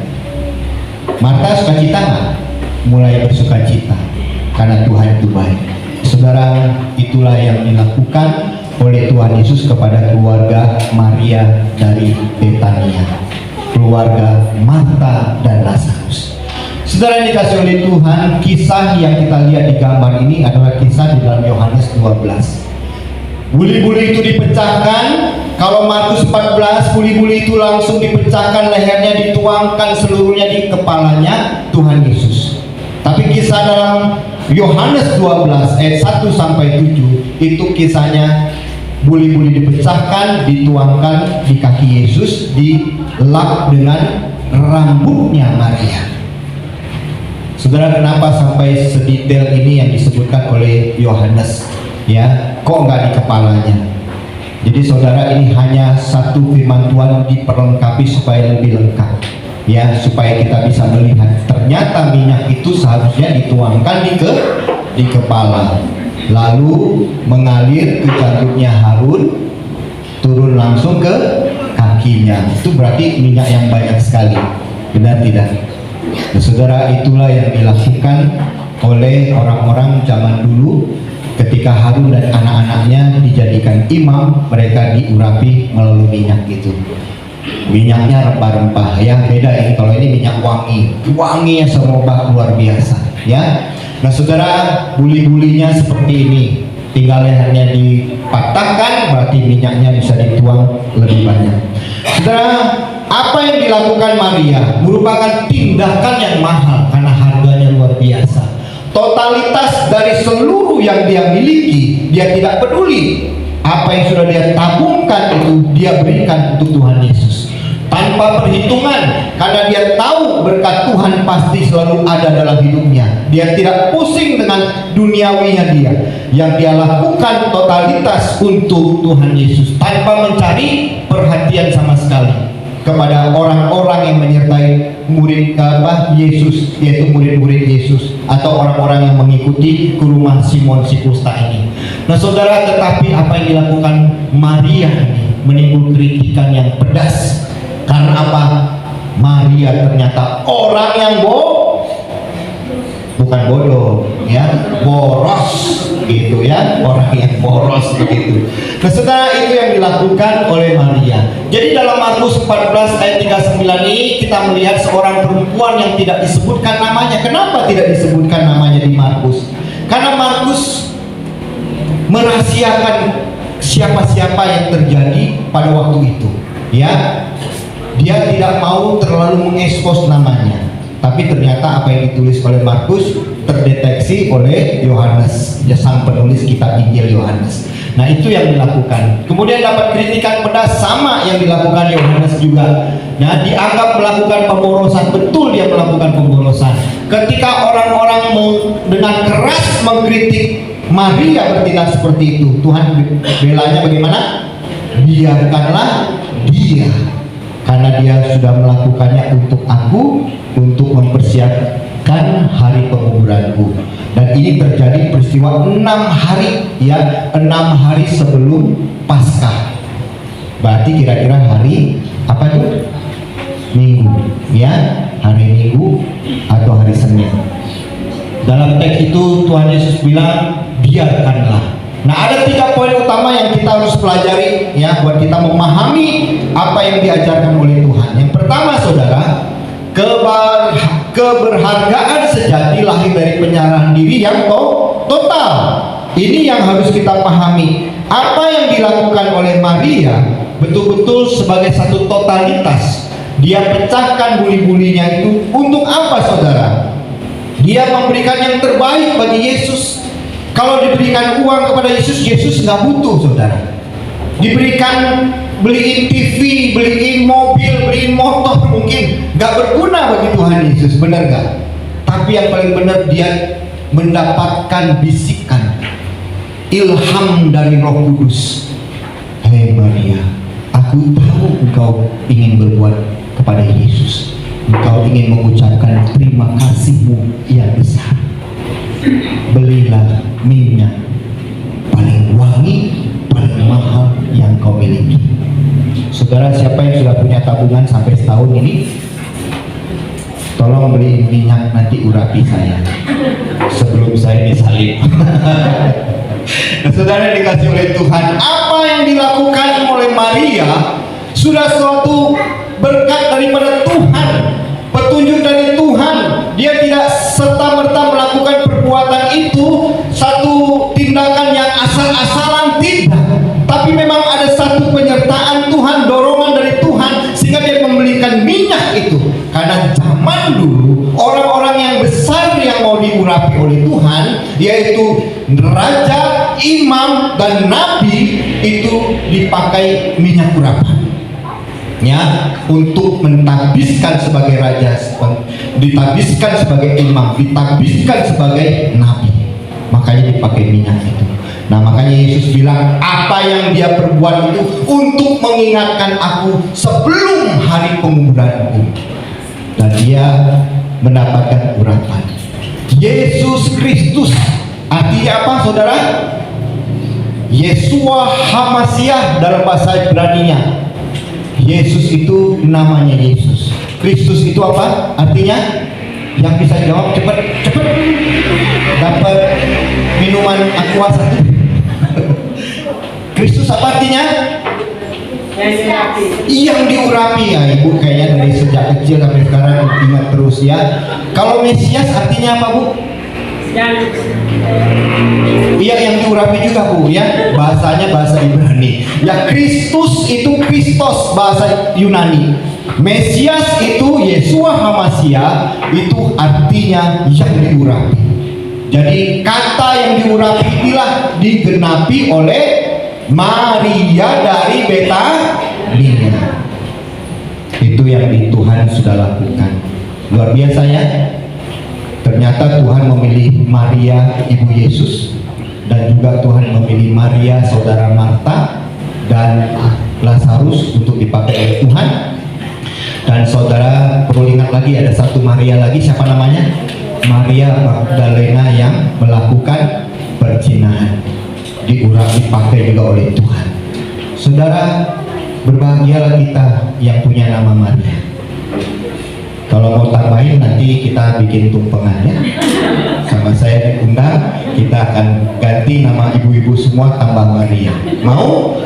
Marta sukacita nggak? Mulai bersukacita karena Tuhan itu baik. Saudara, itulah yang dilakukan oleh Tuhan Yesus kepada keluarga Maria dari Betania, keluarga Marta dan Lazarus. Saudara yang dikasih oleh Tuhan, kisah yang kita lihat di gambar ini adalah kisah di dalam Yohanes 12. Buli-buli itu dipecahkan. Kalau Markus 14, buli-buli itu langsung dipecahkan, lehernya dituangkan seluruhnya di kepalanya Tuhan Yesus. Tapi kisah dalam Yohanes 12 ayat 1 sampai 7 itu kisahnya buli-buli dipecahkan, dituangkan di kaki Yesus, dilap dengan rambutnya Maria. Saudara, kenapa sampai sedetail ini yang disebutkan oleh Yohanes? Ya, kok nggak di kepalanya? Jadi saudara, ini hanya satu firman Tuhan diperlengkapi supaya lebih lengkap, ya, supaya kita bisa melihat ternyata minyak itu seharusnya dituangkan di kepala, lalu mengalir ke jantungnya Harun, turun langsung ke kakinya. Itu berarti minyak yang banyak sekali, benar tidak? Nah, saudara, itulah yang dilakukan oleh orang-orang zaman dulu. Ketika Harun dan anak-anaknya dijadikan imam, mereka diurapi melalui minyak itu. Minyaknya rempah-rempah ya, beda ini. Kalau ini minyak wangi, wanginya semerbak luar biasa ya. Nah saudara, buli-bulinya seperti ini, tinggal lehernya dipatahkan, berarti minyaknya bisa dituang lebih banyak. Saudara, apa yang dilakukan Maria merupakan tindakan yang mahal karena harganya luar biasa. Totalitas dari seluruh yang dia miliki, dia tidak peduli. Apa yang sudah dia tabungkan itu dia berikan untuk Tuhan Yesus tanpa perhitungan, karena berkat Tuhan pasti selalu ada dalam hidupnya. Dia tidak pusing dengan duniawinya dia. Yang dia lakukan totalitas untuk Tuhan Yesus tanpa mencari perhatian sama sekali kepada orang-orang yang menyertai murid Yesus, yaitu murid-murid Yesus atau orang-orang yang mengikuti ke rumah Simon si Kusta ini. Nah saudara, tetapi apa yang dilakukan Maria ini menimbul kritikan yang pedas. Karena apa? Maria ternyata orang yang bukan bodoh, ya, boros gitu ya, orang yang boros begitu. Nah saudara, itu yang dilakukan oleh Maria. Jadi dalam Markus 14 ayat 39 ini kita melihat seorang perempuan yang tidak disebutkan namanya. Kenapa tidak disebutkan namanya di Markus? Karena Markus merahasiakan siapa-siapa yang terjadi pada waktu itu, ya. Dia tidak mau terlalu mengekspos namanya. Tapi ternyata apa yang ditulis oleh Markus terdeteksi oleh Yohanes, ya, sang penulis kitab Injil Yohanes. Nah itu yang dilakukan. Kemudian dapat kritikan pedas sama yang dilakukan Yohanes juga. Nah dianggap melakukan pemborosan, betul dia melakukan pemborosan. Ketika orang-orang dengan keras mengkritik Maria bertindak seperti itu, Tuhan belanya bagaimana? Biarkanlah dia, karena dia sudah melakukannya untuk aku, untuk mempersiapkan hari penguburanku. Dan ini terjadi peristiwa 6 hari, ya, 6 hari sebelum Paskah. Berarti kira-kira hari apa itu? Minggu, ya, hari Minggu atau hari Senin. Dalam teks itu Tuhan Yesus bilang biarkanlah. Nah ada 3 poin utama yang kita harus pelajari, ya, buat kita memahami apa yang diajarkan oleh Tuhan. Yang pertama saudara, keberhargaan sejati lahir dari penyerahan diri yang total. Ini yang harus kita pahami. Apa yang dilakukan oleh Maria betul-betul sebagai satu totalitas. Dia pecahkan buli-bulinya itu untuk apa saudara? Dia memberikan yang terbaik bagi Yesus. Kalau diberikan uang kepada Yesus, Yesus nggak butuh saudara. Diberikan beliin TV, beliin mobil, beliin motor, mungkin nggak berguna bagi Tuhan Yesus, benar nggak? Tapi yang paling benar, dia mendapatkan bisikan ilham dari Roh Kudus. Hei Maria, aku tahu engkau ingin berbuat kepada Yesus. Engkau ingin mengucapkan terima kasihmu yang besar. Belilah minyak paling wangi, paling mahal yang kau miliki. Saudara, siapa yang sudah punya tabungan sampai setahun ini, tolong beli minyak, nanti urapi saya sebelum saya disalib. Nah, saudara dikasih oleh Tuhan, apa yang dilakukan oleh Maria sudah suatu berkat daripada Tuhan, petunjuk dari Tuhan. Dia tidak serta-merta melakukan perbuatan itu satu tindakan yang asal-asalan, tidak. Tapi memang ada satu penyertaan Tuhan, dorongan dari Tuhan, sehingga dia membelikan minyak itu. Karena zaman dulu orang-orang yang besar yang mau diurapi oleh Tuhan, yaitu raja, imam, dan nabi, itu dipakai minyak urapan, ya, untuk mentabiskan sebagai raja, ditabiskan sebagai imam, ditabiskan sebagai nabi. Makanya dipakai minyak itu. Nah makanya Yesus bilang, apa yang dia perbuat itu untuk mengingatkan aku sebelum hari penguburanku. Dan dia mendapatkan urapan. Yesus Kristus artinya apa saudara? Yeshua HaMashiach dalam bahasa Ibrani-nya. Yesus itu namanya Yesus. Kristus itu apa? Artinya, yang bisa jawab cepat dapat minuman aqua satu. Kristus apa artinya? Yang diurapi, ya ibu kayaknya dari sejak kecil sampai sekarang ingat terus ya. Kalau Mesias artinya apa bu? Iya, yang diurapi juga bu ya, bahasanya bahasa Ibrani. Ya Kristus itu Kristos bahasa Yunani. Mesias itu Yeshua HaMashiach, itu artinya yang diurapi. Jadi kata yang diurapi inilah digenapi oleh Maria dari Betania. Itu yang Tuhan sudah lakukan. Luar biasa ya. Ternyata Tuhan memilih Maria ibu Yesus, dan juga Tuhan memilih Maria saudara Marta dan Lazarus untuk dipakai oleh Tuhan. Dan saudara perlu ingat lagi, ada satu Maria lagi, siapa namanya? Maria Magdalena yang melakukan perzinahan, dipakai juga oleh Tuhan. Saudara, berbahagialah kita yang punya nama Maria. Kalau mau tambahin nanti kita bikin tumpengan ya. Sama saya diundang, kita akan ganti nama ibu-ibu semua tambah Maria. Mau?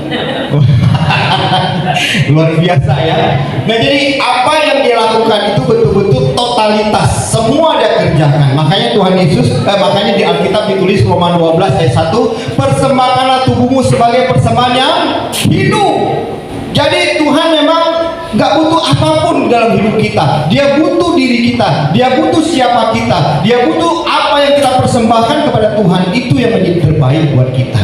Luar biasa ya. Nah, jadi apa yang dia lakukan itu betul-betul totalitas, semua dia kerjakan. Makanya Tuhan Yesus, makanya di Alkitab ditulis Roma 12 ayat 1, persembahkanlah tubuhmu sebagai persembahan yang hidup. Jadi Tuhan memang nggak butuh apapun dalam hidup kita. Dia butuh diri kita, dia butuh siapa kita, dia butuh apa yang kita persembahkan kepada Tuhan. Itu yang menjadi terbaik buat kita.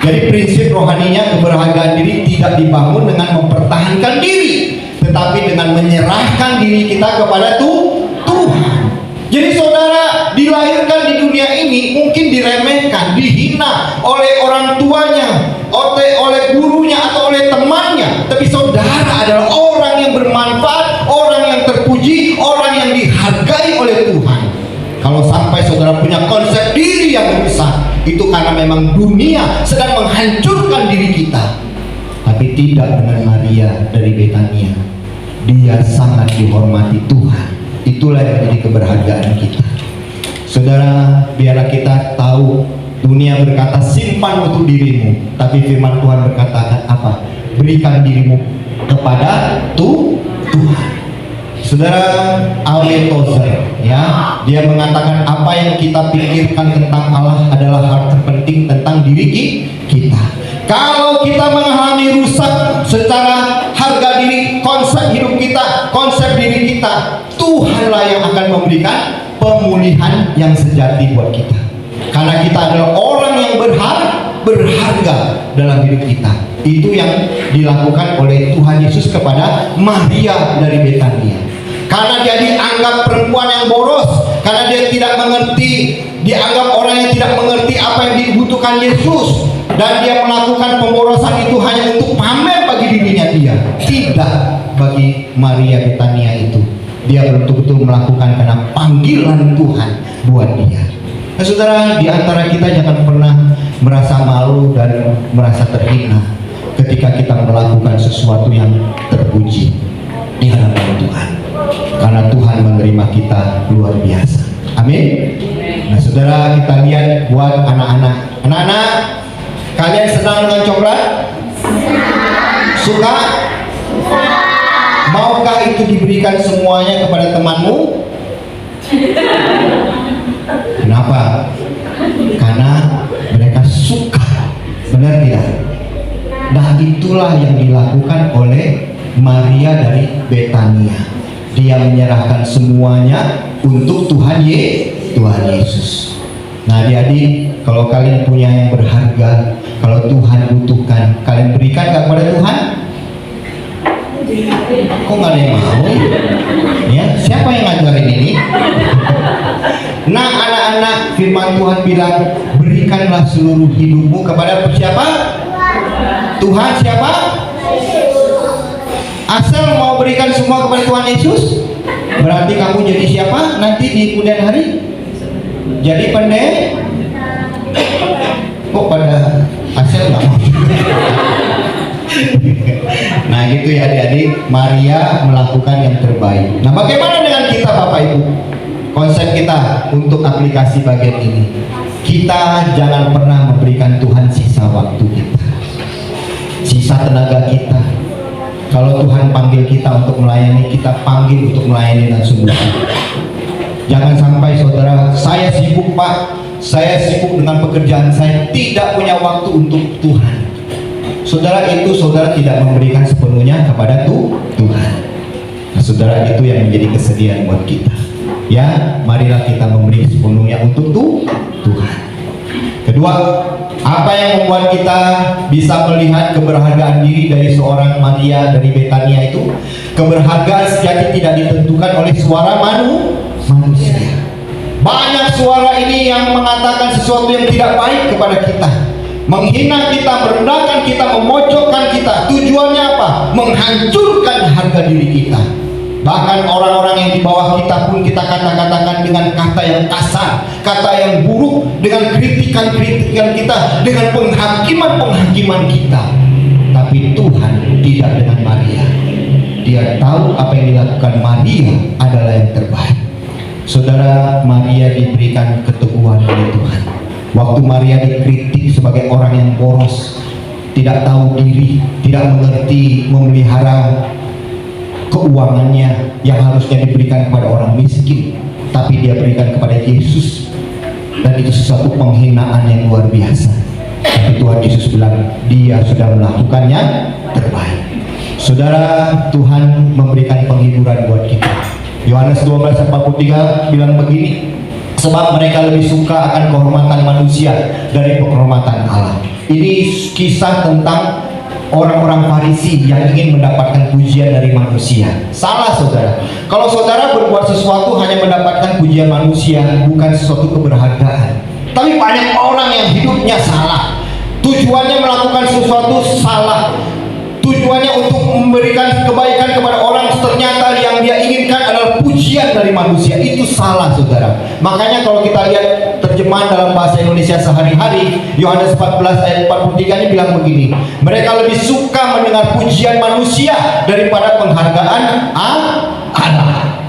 Jadi prinsip rohaninya keberhargaan diri tidak dibangun dengan mempertahankan diri, tetapi dengan menyerahkan diri kita kepada Tuhan. Jadi saudara dilahirkan di dunia ini mungkin diremehkan, dihina oleh orang tuanya, oleh gurunya atau oleh temannya. Tapi saudara adalah orang yang bermanfaat, orang yang terpuji, orang yang dihargai oleh Tuhan. Kalau sampai saudara punya konsep diri yang rusak, itu karena memang dunia sedang menghancurkan diri kita. Tapi tidak dengan Maria dari Betania. Dia sangat dihormati Tuhan. Itulah yang menjadi keberhargaan kita. Saudara, biarlah kita tahu dunia berkata simpan untuk dirimu, tapi firman Tuhan berkatakan apa? Berikan dirimu kepada Tuhan. Saudara, Allen Tozer ya, dia mengatakan apa yang kita pikirkan tentang Allah adalah hal terpenting tentang diri kita. Kalau kita mengalami rusak secara harga diri, konsep hidup kita, konsep diri kita, Tuhanlah yang akan memberikan pemulihan yang sejati buat kita. Karena kita adalah orang yang berharga dalam hidup kita. Itu yang dilakukan oleh Tuhan Yesus kepada Maria dari Betania. Karena dia dianggap perempuan yang boros, karena dia tidak mengerti, dianggap orang yang tidak mengerti apa yang dibutuhkan Yesus, dan dia melakukan pemborosan itu hanya untuk pamer bagi dirinya dia. Tidak, bagi Maria Betania itu dia betul-betul melakukan karena panggilan Tuhan buat dia. Nah, saudara, di antara kita jangan pernah merasa malu dan merasa terhina ketika kita melakukan sesuatu yang terpuji di hadapan Tuhan. Karena Tuhan menerima kita luar biasa. Amin. Nah, saudara, kita lihat buat anak-anak. Anak-anak, kalian senang dengan coklat? Suka? Maukah itu diberikan semuanya kepada temanmu? Kenapa? Karena mereka suka. Benar tidak? Nah, itulah yang dilakukan oleh Maria dari Betania. Dia menyerahkan semuanya untuk Tuhan Yesus. Nah, adik-adik, kalau kalian punya yang berharga, kalau Tuhan butuhkan, kalian berikan gak kepada Tuhan? Kok gak ada yang mau? Ya, siapa yang ngajarin ini? Nah, anak-anak, firman Tuhan bilang, berikanlah seluruh hidupmu kepada siapa? Tuhan siapa? Asal mau berikan semua kepada Tuhan Yesus, berarti kamu jadi siapa nanti di kemudian hari? Jadi kok pada asal nggak mau? Nah, gitu ya adik-adik, Maria melakukan yang terbaik. Nah, bagaimana dengan kita Bapak Ibu? Konsep kita untuk aplikasi bagian ini, kita jangan pernah memberikan Tuhan sisa waktu kita, sisa tenaga kita. Kalau Tuhan panggil kita untuk melayani, kita panggil untuk melayani dengan sungguh-sungguh. Jangan sampai saudara, saya sibuk Pak, saya sibuk dengan pekerjaan saya, tidak punya waktu untuk Tuhan. Saudara, itu saudara tidak memberikan sepenuhnya kepada Tuhan. Nah, saudara, itu yang menjadi kesedihan buat kita. Ya, marilah kita memberi sepenuhnya untuk Tuhan. Kedua, Apa yang membuat kita bisa melihat keberhargaan diri dari seorang Maria dari Betania itu? Keberhargaan sejati tidak ditentukan oleh suara manusia. Banyak suara ini yang mengatakan sesuatu yang tidak baik kepada kita, menghina kita, merendahkan kita, memojokkan kita. Tujuannya apa? Menghancurkan harga diri kita. Bahkan orang-orang yang di bawah kita pun kita kata-katakan dengan kata yang kasar, kata yang buruk, dengan kritikan-kritikan kita, dengan penghakiman-penghakiman kita. Tapi Tuhan tidak dengan Maria. Dia tahu apa yang dilakukan Maria adalah yang terbaik. Saudara, Maria diberikan keteguhan oleh Tuhan. Waktu Maria dikritik sebagai orang yang boros, tidak tahu diri, tidak mengerti memelihara keuangannya yang harusnya diberikan kepada orang miskin, tapi dia berikan kepada Yesus, dan itu sesuatu penghinaan yang luar biasa. Tapi Tuhan Yesus bilang dia sudah melakukannya terbaik. Saudara, Tuhan memberikan penghiburan buat kita. Yohanes 12:43 bilang begini, sebab mereka lebih suka akan kehormatan manusia dari penghormatan Allah. Ini kisah tentang orang-orang Farisi yang ingin mendapatkan pujian dari manusia. Salah, saudara. Kalau saudara berbuat sesuatu hanya mendapatkan pujian manusia, bukan sesuatu keberhargaan. Tapi banyak orang yang hidupnya salah. Tujuannya melakukan sesuatu salah. Tujuannya untuk memberikan kebaikan kepada orang, ternyata yang dia inginkan adalah pujian dari manusia. Itu salah, saudara. Makanya kalau kita lihat terjemahan dalam bahasa Indonesia sehari-hari, Yohanes 14 ayat 43 ini bilang begini, mereka lebih suka mendengar pujian manusia daripada penghargaan Allah.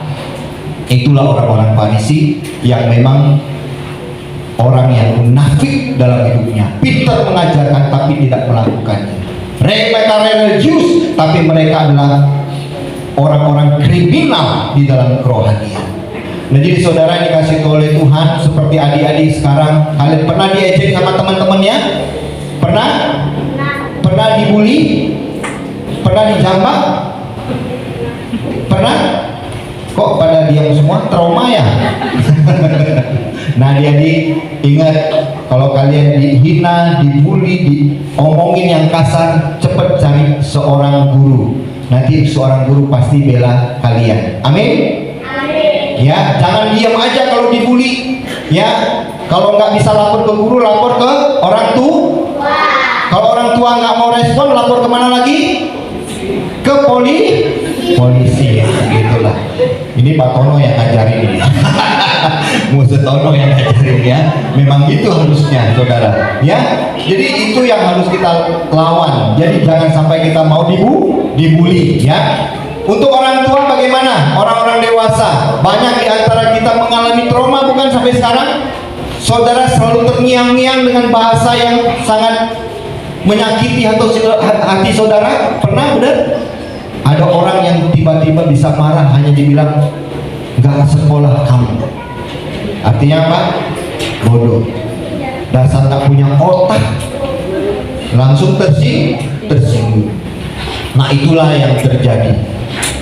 Itulah orang-orang Farisi yang memang orang yang munafik dalam hidupnya, pintar mengajarkan tapi tidak melakukannya. Mereka religius, tapi mereka adalah orang-orang kriminal di dalam kerohanian. Nah, jadi saudara yang dikasih oleh Tuhan, seperti adik-adik sekarang, kalian pernah diejek sama teman-temannya? Pernah? Pernah dibully? Pernah dijambak? Pernah? Kok pada diam semua? Trauma ya? Nah, jadi ingat, kalau kalian dihina, dibully, diomongin yang kasar, cepat cari seorang guru. Nanti seorang guru pasti bela kalian. Amin? Amin. Ya, jangan diam aja kalau dibully. Ya, kalau nggak bisa lapor ke guru, lapor ke orang tua. Kalau orang tua nggak mau respon, lapor kemana lagi? Ke polisi. Ya, gitulah. Ini Pak Tono yang ngajarin ini. Musuh Tono yang ngajarin ya. Memang gitu harusnya, saudara. Ya, jadi itu yang harus kita lawan. Jadi jangan sampai kita mau dibully, ya. Untuk orang tua bagaimana? Orang-orang dewasa, banyak di antara kita mengalami trauma, bukan sampai sekarang? Saudara selalu terngiang-ngiang dengan bahasa yang sangat menyakiti hati saudara. Pernah, benar? Ada orang yang tiba-tiba bisa marah hanya dibilang nggak sekolah kamu. Artinya apa? Bodoh. Dasar tak punya otak. Langsung tersinggung. Nah, itulah yang terjadi.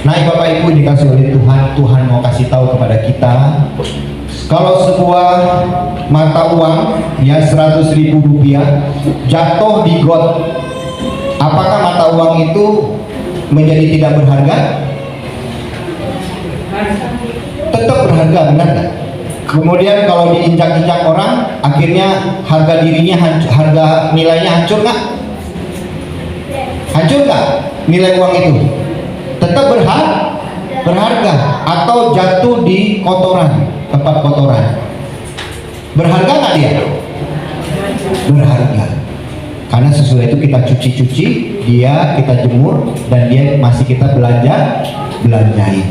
Nah, Bapak Ibu dikasih oleh Tuhan, Tuhan mau kasih tahu kepada kita, kalau sebuah mata uang ya 100.000 rupiah jatuh di got, apakah mata uang itu menjadi tidak berharga? Tetap berharga, benar nggak? Kemudian kalau diinjak-injak orang, akhirnya harga dirinya, harga nilainya hancur nggak? Hancur nggak nilai uang itu? Tetap berharga. Atau jatuh di kotoran, tempat kotoran, berharga nggak dia? Berharga. Karena sesudah itu kita cuci-cuci, dia kita jemur, dan dia masih kita belanjain.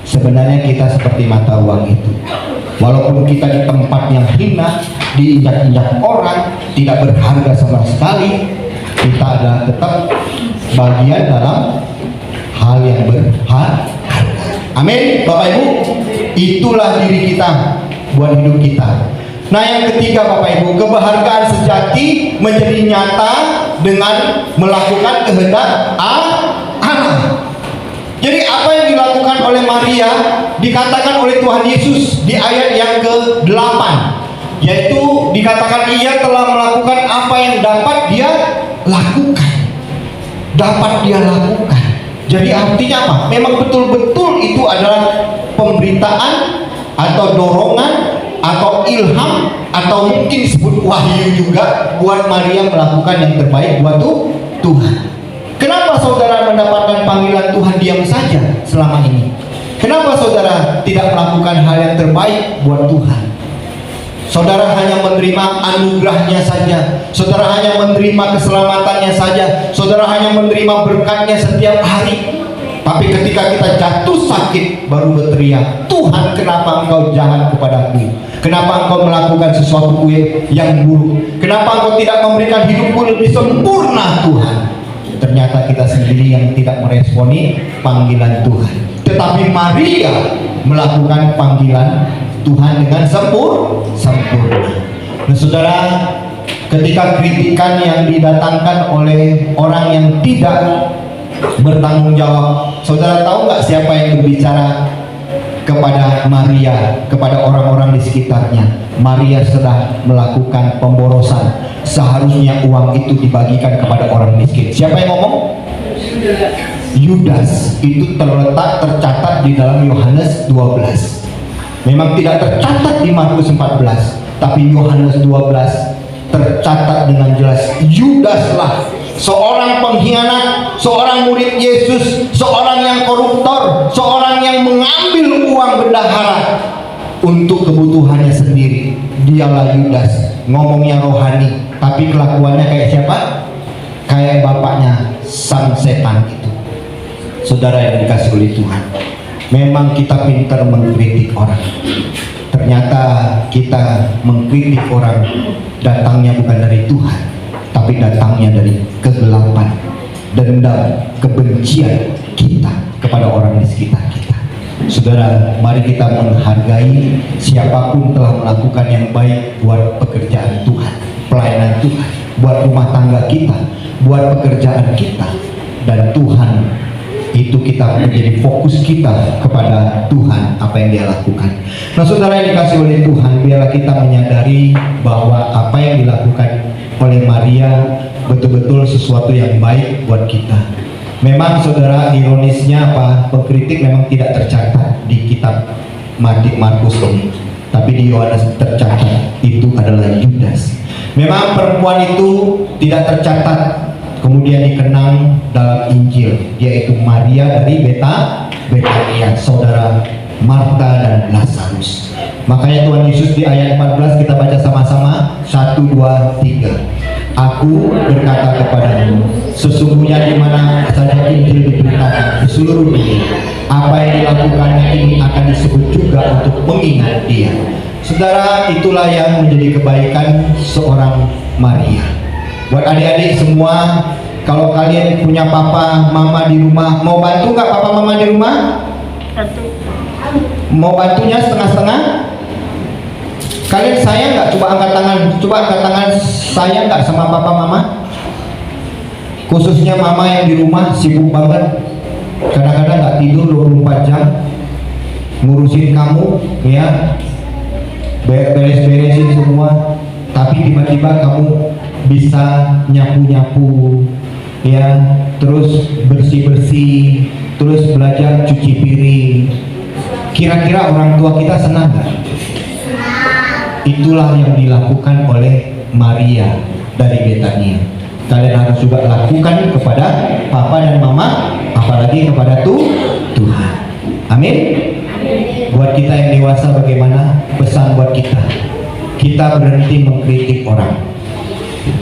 Sebenarnya kita seperti mata uang itu. Walaupun kita di tempat yang hina, diinjak-injak orang, tidak berharga sama sekali, kita adalah tetap bagian dalam hal yang berharga. Amin, Bapak Ibu. Itulah diri kita buat hidup kita. Nah, yang ketiga Bapak Ibu, keberhargaan sejati menjadi nyata dengan melakukan kehendak Allah. Jadi apa yang dilakukan oleh Maria dikatakan oleh Tuhan Yesus di ayat yang ke-8. yaitu dikatakan ia telah melakukan apa yang dapat dia lakukan. Dapat dia lakukan. Jadi artinya apa? Memang betul-betul itu adalah pemberitaan atau dorongan atau ilham atau mungkin disebut wahyu juga buat Maria melakukan yang terbaik buat Tuhan. Kenapa saudara mendapatkan panggilan Tuhan diam saja selama ini? Kenapa saudara tidak melakukan hal yang terbaik buat Tuhan? Saudara hanya menerima anugerahnya saja, saudara hanya menerima keselamatannya saja, saudara hanya menerima berkatnya setiap hari. Tapi ketika kita jatuh sakit baru berteriak, Tuhan, kenapa engkau jahat kepadaku? Kenapa engkau melakukan sesuatu yang buruk? Kenapa engkau tidak memberikan hidupku lebih sempurna, Tuhan? Ternyata kita sendiri yang tidak meresponi panggilan Tuhan. Tetapi Maria melakukan panggilan Tuhan dengan sempurna. Nah saudara, ketika kritikan yang didatangkan oleh orang yang tidak bertanggung jawab, saudara tahu nggak siapa yang berbicara kepada Maria, kepada orang-orang di sekitarnya? Maria sedang melakukan pemborosan. Seharusnya uang itu dibagikan kepada orang miskin. Siapa yang ngomong? Yudas. Itu tercatat di dalam Yohanes 12. Memang tidak tercatat di Markus 14, tapi Yohanes 12 tercatat dengan jelas. Yudaslah seorang pengkhianat, seorang murid Yesus, seorang yang koruptor, seorang yang mengambil uang bendahara untuk kebutuhannya sendiri. Dialah Yudas. Ngomongnya rohani, tapi kelakuannya kayak siapa? Kayak bapaknya sang setan itu. Saudara yang dikasih oleh Tuhan, memang kita pintar mengkritik orang. Ternyata kita mengkritik orang datangnya bukan dari Tuhan, tapi datangnya dari kegelapan, dendam, kebencian kita kepada orang di sekitar kita. Saudara, mari kita menghargai siapapun telah melakukan yang baik buat pekerjaan Tuhan, pelayanan Tuhan, buat rumah tangga kita, buat pekerjaan kita. Dan Tuhan itu kita menjadi fokus kita kepada Tuhan, apa yang dia lakukan. Nah saudara yang dikasih oleh Tuhan, biarlah kita menyadari bahwa apa yang dilakukan oleh Maria betul-betul sesuatu yang baik buat kita. Memang saudara, ironisnya apa, pengkritik memang tidak tercatat di kitab Markus ini, tapi di Yohanes tercatat. Itu adalah Yudas. Memang perempuan itu tidak tercatat kemudian dikenang dalam Injil, yaitu Maria dari Betania, saudara Marta dan Lazarus. Makanya Tuhan Yesus di ayat 14 kita baca sama-sama, 1, 2, 3. Aku berkata kepadamu, sesungguhnya di mana saja Injil diberitakan di seluruh dunia, apa yang dilakukannya ini akan disebut juga untuk mengingat dia. Saudara, itulah yang menjadi kebaikan seorang Maria. Buat adik-adik semua, kalau kalian punya papa mama di rumah, mau bantu nggak papa mama di rumah? Mau bantunya setengah-setengah? Kalian sayang nggak? Coba angkat tangan. Coba angkat tangan. Sayang nggak sama papa mama? Khususnya mama yang di rumah sibuk banget, kadang-kadang nggak tidur 24 jam ngurusin kamu, ya, beres-beresin semua. Tapi tiba-tiba kamu bisa nyapu-nyapu, ya, terus bersih-bersih, terus belajar cuci piring. Kira-kira orang tua kita senang nggak? Itulah yang dilakukan oleh Maria dari Betania. Kalian harus juga lakukan kepada papa dan mama, apalagi kepada Tuhan. Amin. Buat kita yang dewasa, bagaimana pesan buat kita? Kita berhenti mengkritik orang.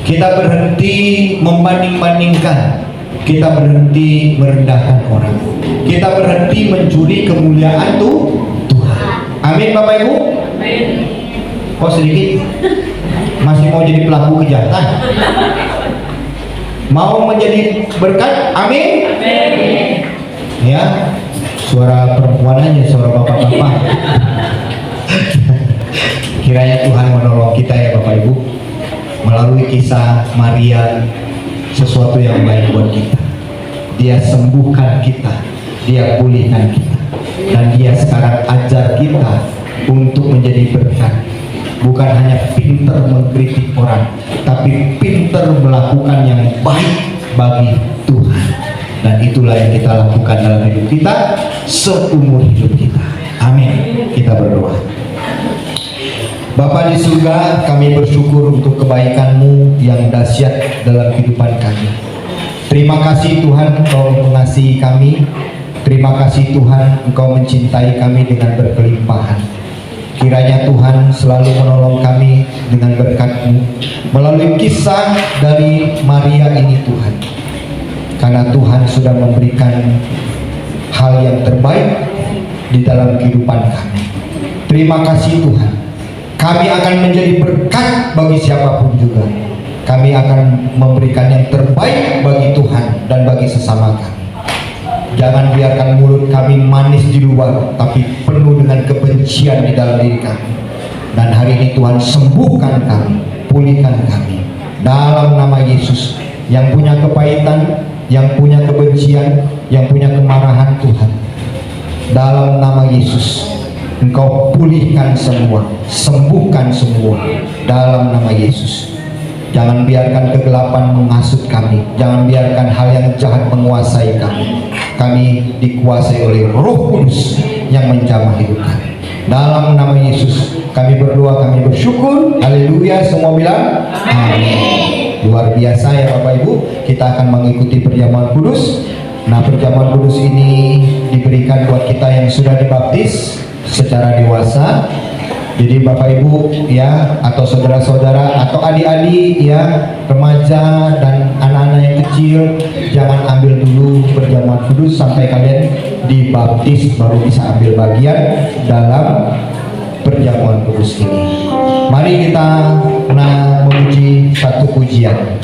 Kita berhenti membanding-bandingkan. Kita berhenti merendahkan orang. Kita berhenti mencuri kemuliaan Tuhan. Amin Bapak Ibu. Amin. Kok sedikit masih mau jadi pelaku kejahatan? Mau menjadi berkat? Amin. Amin. Ya, suara perempuan aja, suara bapak-bapak. Kiranya Tuhan menolong kita ya Bapak Ibu, melalui kisah Maria, sesuatu yang baik buat kita. Dia sembuhkan kita, dia pulihkan kita, dan dia sekarang ajar kita untuk menjadi berkat. bukan hanya pintar mengkritik orang, tapi pintar melakukan yang baik bagi Tuhan. Dan itulah yang kita lakukan dalam hidup kita seumur hidup kita. Amin. Kita berdoa. Bapa di surga, kami bersyukur untuk kebaikan-Mu yang dahsyat dalam kehidupan kami. Terima kasih Tuhan, Engkau mengasihi kami. Terima kasih Tuhan, Engkau mencintai kami dengan berkelimpahan. Kiranya Tuhan selalu menolong kami dengan berkat-Mu melalui kisah dari Maria ini Tuhan. Karena Tuhan sudah memberikan hal yang terbaik di dalam kehidupan kami. Terima kasih Tuhan. Kami akan menjadi berkat bagi siapapun juga. Kami akan memberikan yang terbaik bagi Tuhan dan bagi sesama kami. Jangan biarkan mulut kami manis di luar, tapi penuh dengan kebencian di dalam diri kami. Dan hari ini Tuhan sembuhkan kami, pulihkan kami. Dalam nama Yesus, yang punya kepahitan, yang punya kebencian, yang punya kemarahan Tuhan. Dalam nama Yesus, Engkau pulihkan semua, sembuhkan semua. Dalam nama Yesus. Jangan biarkan kegelapan menghasut kami. Jangan biarkan hal yang jahat menguasai kami. Kami dikuasai oleh Roh Kudus yang menjamah hidup kami. Dalam nama Yesus kami berdoa, kami bersyukur. Haleluya. Semua bilang amin. Luar biasa ya Bapak Ibu. Kita akan mengikuti perjamuan kudus. Nah, perjamuan kudus ini diberikan buat kita yang sudah dibaptis secara dewasa. Jadi Bapak Ibu ya, atau saudara-saudara atau adik-adik ya, remaja dan anak-anak yang kecil, jangan ambil dulu perjamuan kudus sampai kalian dibaptis, baru bisa ambil bagian dalam perjamuan kudus ini. Mari kita memuji satu pujian.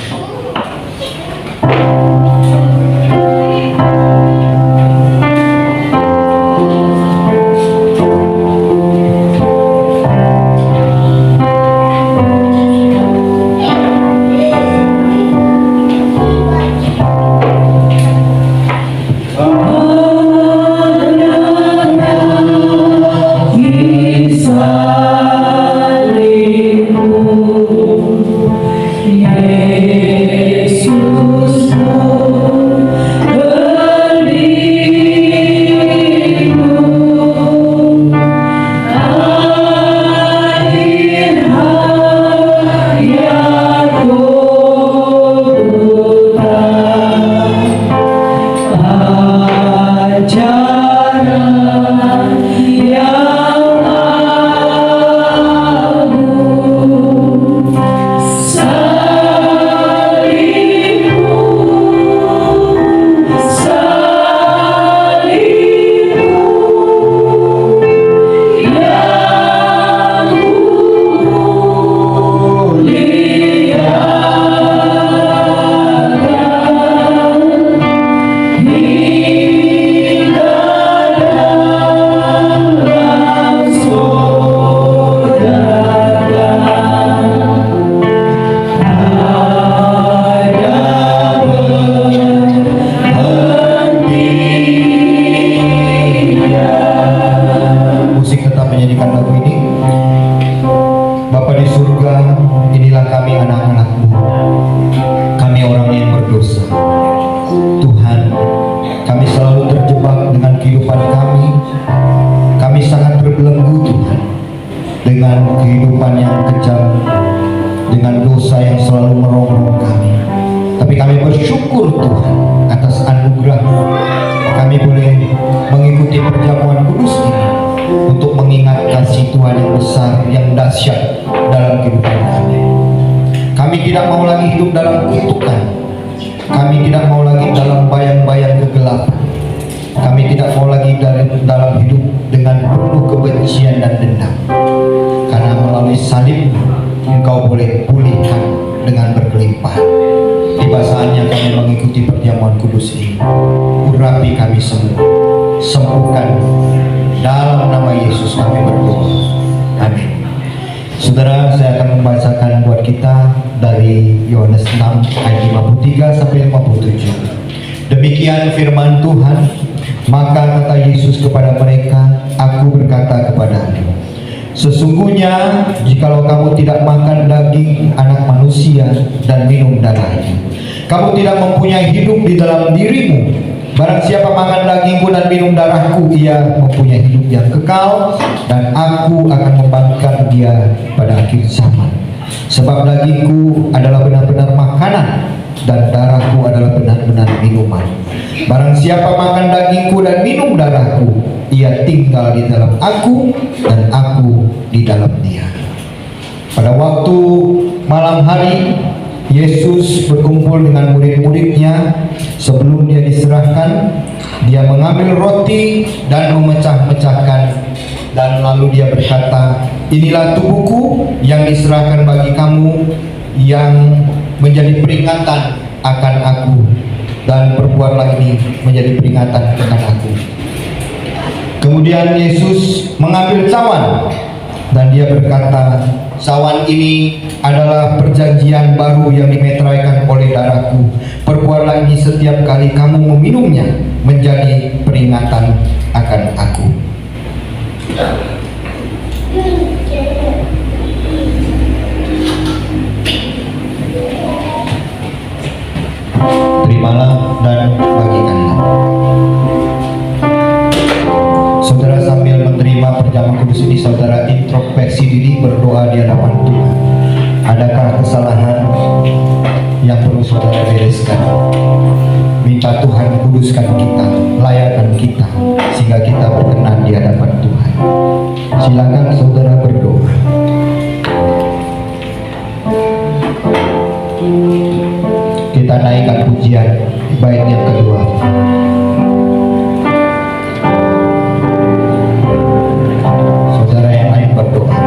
Saudara, saya akan membacakan buat kita dari Yohanes 6 ayat 53 sampai 57. Demikian firman Tuhan. Maka kata Yesus kepada mereka, Aku berkata kepadamu, Sesungguhnya jikalau kamu tidak makan daging anak manusia dan minum darahnya, kamu tidak mempunyai hidup di dalam dirimu. Barang siapa makan dagingku dan minum darahku, ia mempunyai hidup yang kekal, dan aku akan membangkitkan dia pada akhir zaman. Sebab dagingku adalah benar-benar makanan, dan darahku adalah benar-benar minuman. Barang siapa makan dagingku dan minum darahku, ia tinggal di dalam aku dan aku di dalam dia. Pada waktu malam hari, Yesus berkumpul dengan murid-muridnya. Sebelum dia diserahkan, dia mengambil roti dan memecah-mecahkan, dan lalu dia berkata, inilah tubuhku yang diserahkan bagi kamu, yang menjadi peringatan akan aku, dan perbuatlah ini menjadi peringatan akan aku. Kemudian Yesus mengambil cawan dan dia berkata, cawan ini adalah perjanjian baru yang dimeteraikan oleh darahku. Perbuatlah ini setiap kali kamu meminumnya menjadi peringatan akan aku. Terimalah dan bagikanlah. Saudara sambil menerima perjamuan kudus ini, saudara introspeksi diri, berdoa di hadapan Tuhan. Adakah kesalahan yang perlu saudara bereskan? Minta Tuhan kuduskan kita, layakkan kita, sehingga kita berkenan di hadapan Tuhan. Silakan saudara berdoa. Kita naikkan pujian bait yang kedua. Saudara yang lain berdoa.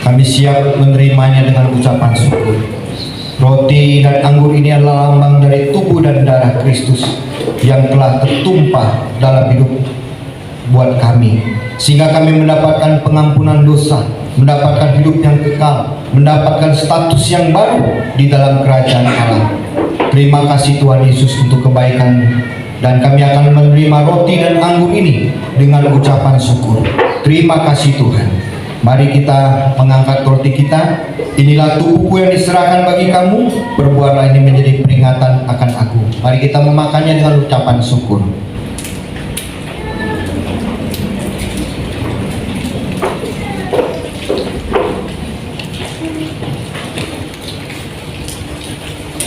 Kami siap menerimanya dengan ucapan syukur. Roti dan anggur ini adalah lambang dari tubuh dan darah Kristus yang telah tertumpah dalam hidup buat kami, sehingga kami mendapatkan pengampunan dosa, mendapatkan hidup yang kekal, mendapatkan status yang baru di dalam kerajaan Allah. Terima kasih Tuhan Yesus untuk kebaikan, dan kami akan menerima roti dan anggur ini dengan ucapan syukur. Terima kasih Tuhan. Mari kita mengangkat roti kita. Inilah tubuhku yang diserahkan bagi kamu. Perbuatlah ini menjadi peringatan akan aku. Mari kita memakannya dengan ucapan syukur.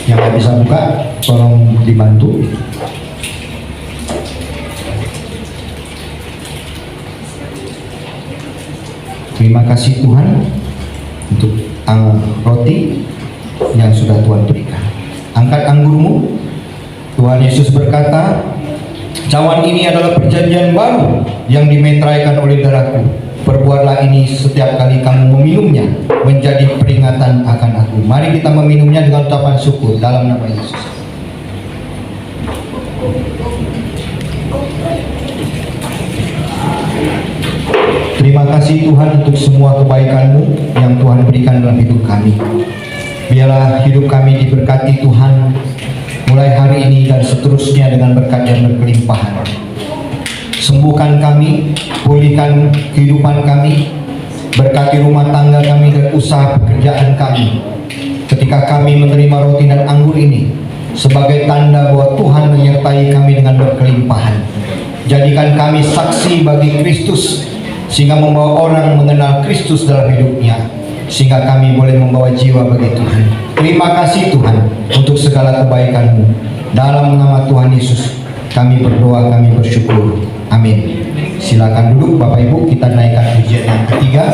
Yang nggak bisa buka, tolong dibantu. Terima kasih Tuhan untuk roti yang sudah Tuhan berikan. Angkat anggurmu. Tuhan Yesus berkata, cawan ini adalah perjanjian baru yang dimeteraikan oleh darahku. Perbuatlah ini setiap kali kamu meminumnya, menjadi peringatan akan aku. Mari kita meminumnya dengan ucapan syukur dalam nama Yesus. Terima kasih Tuhan untuk semua kebaikan-Mu yang Tuhan berikan dalam hidup kami. Biarlah hidup kami diberkati Tuhan mulai hari ini dan seterusnya dengan berkat yang berkelimpahan. Sembuhkan kami, pulihkan kehidupan kami, berkati rumah tangga kami dan usaha pekerjaan kami. Ketika kami menerima roti dan anggur ini sebagai tanda bahwa Tuhan menyertai kami dengan berkelimpahan. Jadikan kami saksi bagi Kristus, sehingga membawa orang mengenal Kristus dalam hidupnya, sehingga kami boleh membawa jiwa bagi Tuhan. Terima kasih Tuhan untuk segala kebaikan-Mu. Dalam nama Tuhan Yesus kami berdoa, kami bersyukur. Amin. Silakan duduk Bapak Ibu, kita naikkan pujian yang ketiga.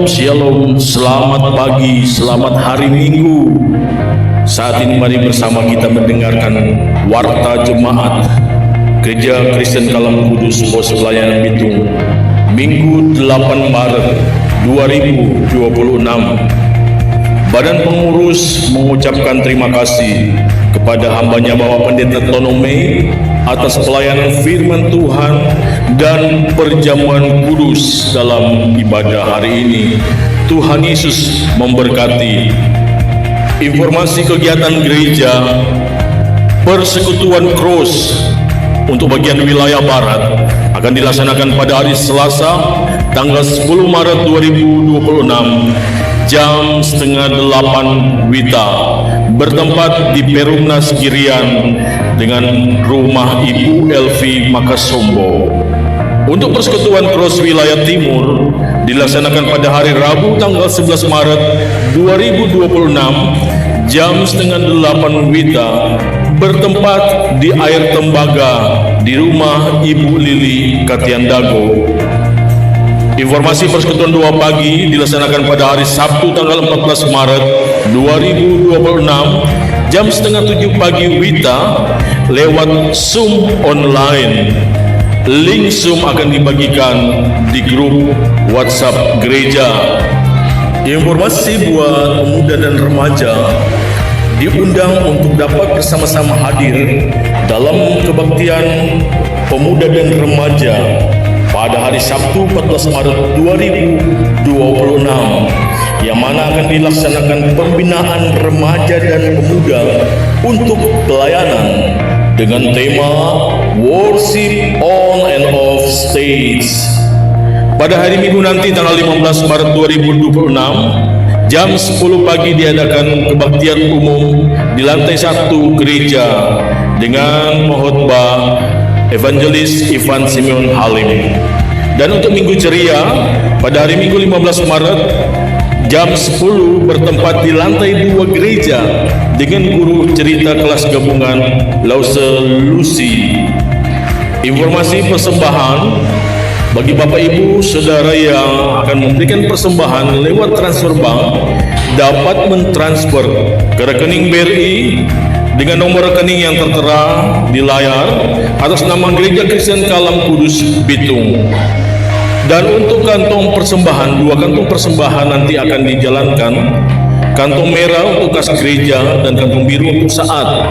Shalom, selamat pagi, selamat hari Minggu. Saat ini mari bersama kita mendengarkan Warta Jemaat Gereja Kristen Kalam Kudus Pos Pelayanan Bitung, Minggu 8 Maret 2026. Badan pengurus mengucapkan terima kasih kepada hambanya Bapak Pendeta Tono Mei atas pelayanan firman Tuhan dan perjamuan kudus dalam ibadah hari ini. Tuhan Yesus memberkati. Informasi kegiatan gereja Persekutuan Cross untuk bagian wilayah barat akan dilaksanakan pada hari Selasa tanggal 10 Maret 2026 jam 7:30 WITA, bertempat di Perumnas Girian dengan rumah Ibu Elvi Makasombo. Untuk Persekutuan Cross wilayah timur dilaksanakan pada hari Rabu tanggal 11 Maret 2026 jam 7:30 WITA, bertempat di Air Tembaga di rumah Ibu Lili Katiandago. Informasi Persekutuan Doa Pagi dilaksanakan pada hari Sabtu tanggal 14 Maret 2026 jam 6:30 pagi WITA lewat Zoom online. Link Zoom akan dibagikan di grup WhatsApp gereja. Informasi buat pemuda dan remaja diundang untuk dapat bersama-sama hadir dalam kebaktian pemuda dan remaja pada hari Sabtu 14 Maret 2026 yang mana akan dilaksanakan pembinaan remaja dan pemuda untuk pelayanan dengan tema Worship on and off stage. Pada hari Minggu nanti tanggal 15 Maret 2026 jam 10 pagi diadakan kebaktian umum di lantai 1 gereja dengan pengkhotbah Evangelis Ivan Simeon Halim. Dan untuk minggu ceria pada hari Minggu 15 Maret jam 10 bertempat di lantai 2 gereja dengan guru cerita kelas gabungan Lause Lucy. Informasi persembahan bagi Bapak Ibu Saudara yang akan memberikan persembahan lewat transfer bank dapat mentransfer ke rekening BRI dengan nomor rekening yang tertera di layar atas nama Gereja Kristen Kalam Kudus Bitung. Dan untuk kantong persembahan, 2 kantong persembahan nanti akan dijalankan, kantong merah untuk kas gereja dan kantong biru untuk saat.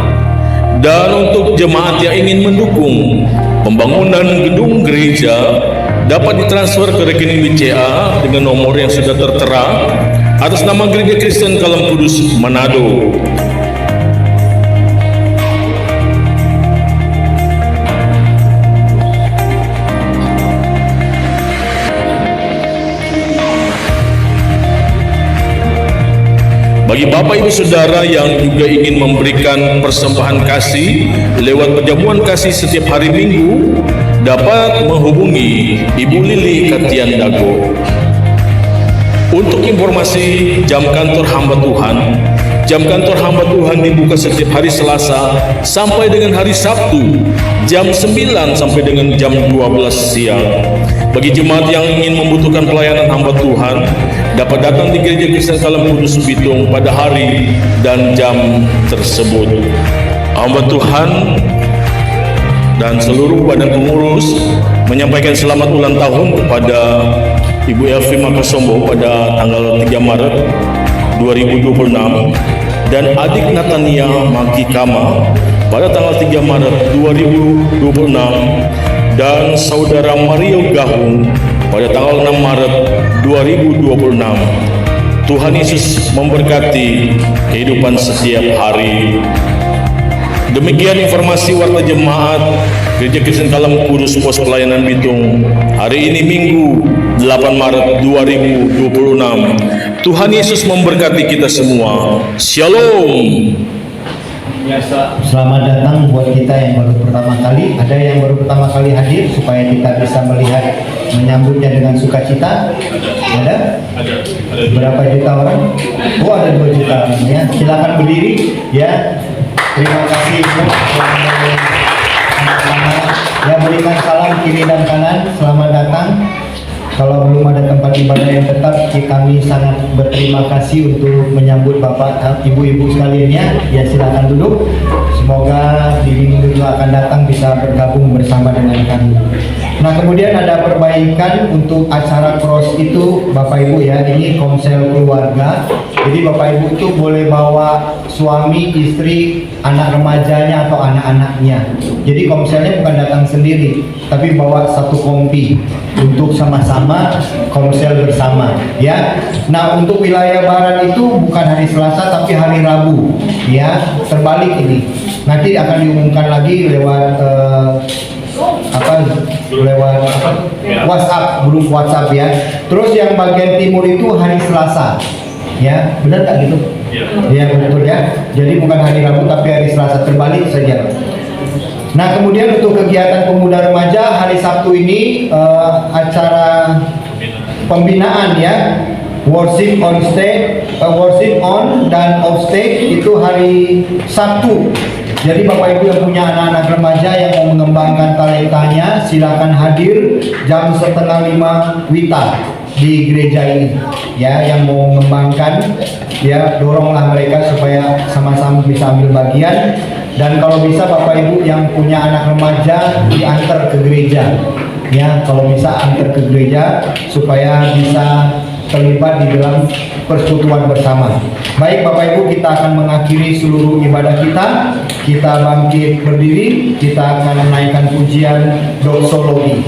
Dan untuk jemaat yang ingin mendukung pembangunan gedung gereja dapat ditransfer ke rekening BCA dengan nomor yang sudah tertera atas nama Gereja Kristen Kalam Kudus Manado. Bagi Bapak Ibu Saudara yang juga ingin memberikan persembahan kasih lewat perjamuan kasih setiap hari Minggu, dapat menghubungi Ibu Lili Katian Dago. Untuk informasi jam kantor hamba Tuhan, jam kantor hamba Tuhan dibuka setiap hari Selasa sampai dengan hari Sabtu, jam 9 sampai dengan jam 12 siang. Bagi jemaat yang ingin membutuhkan pelayanan hamba Tuhan, dapat datang di Gereja Kristen Kalam Kudus Bitung pada hari dan jam tersebut. Hamba Tuhan dan seluruh badan pengurus menyampaikan selamat ulang tahun kepada Ibu Elvi Makasombo pada tanggal 3 Maret 2026 dan adik Natania Makikama pada tanggal 3 Maret 2026 dan saudara Mario Gahung pada tanggal 6 Maret 2026. Tuhan Yesus memberkati kehidupan setiap hari. Demikian informasi warta jemaat Gereja Kristen Kalam Kudus Pos Pelayanan Bitung hari ini Minggu 8 Maret 2026. Tuhan Yesus memberkati kita semua. Shalom. Selamat datang buat kita yang baru pertama kali. Ada yang baru pertama kali hadir supaya kita bisa melihat menyambutnya dengan sukacita. Ada? Berapa juta orang? Oh, ada 2 juta orang ya. Silakan berdiri ya. Terima kasih ya, berikan salam kiri dan kanan. Selamat datang. Kalau belum ada tempat ibadah yang tetap, kami sangat berterima kasih untuk menyambut Bapak, Ibu-ibu sekalian ya silakan duduk. Semoga di minggu yang akan datang bisa bergabung bersama dengan kami. Nah, kemudian ada perbaikan untuk acara cross itu Bapak Ibu ya, ini komsel keluarga. Jadi Bapak Ibu itu boleh bawa suami, istri, anak remajanya atau anak-anaknya. Jadi komselnya bukan datang sendiri, tapi bawa satu kompi untuk sama-sama komsel bersama ya. Nah, untuk wilayah barat itu bukan hari Selasa tapi hari Rabu ya, terbalik ini. Nanti akan diumumkan lagi lewat WhatsApp, grup WhatsApp ya. Terus yang bagian timur itu hari Selasa ya, benar tak gitu? Ya betul ya. Jadi bukan hari Rabu tapi hari Selasa, terbalik saja. Nah, kemudian untuk kegiatan pemuda remaja hari Sabtu ini acara pembinaan ya, worship on stage, worship on dan off stage itu hari Sabtu. Jadi Bapak Ibu yang punya anak-anak remaja yang mau mengembangkan talentanya, silakan hadir jam 4:30 WITA di gereja ini ya. Yang mau mengembangkan ya, doronglah mereka supaya sama-sama bisa ambil bagian. Dan kalau bisa Bapak Ibu yang punya anak remaja diantar ke gereja ya, kalau bisa antar ke gereja supaya bisa terlibat di dalam persekutuan bersama. Baik Bapak Ibu, kita akan mengakhiri seluruh ibadah kita. Kita bangkit berdiri, kita akan menaikkan pujian doksologi.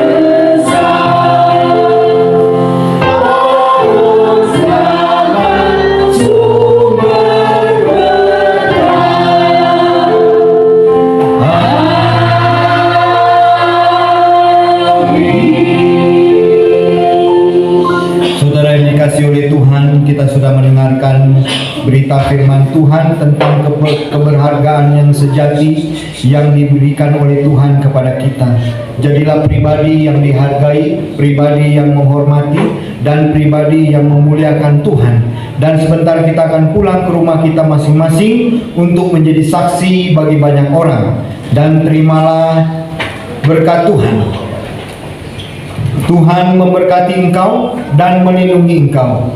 Ketika dikasih oleh Tuhan, kita sudah mendengarkan berita firman Tuhan tentang keberhargaan yang sejati yang diberikan oleh Tuhan kepada kita. Jadilah pribadi yang dihargai, pribadi yang menghormati, dan pribadi yang memuliakan Tuhan. Dan sebentar kita akan pulang ke rumah kita masing-masing untuk menjadi saksi bagi banyak orang. Dan terimalah berkat Tuhan. Tuhan memberkati engkau dan melindungi engkau.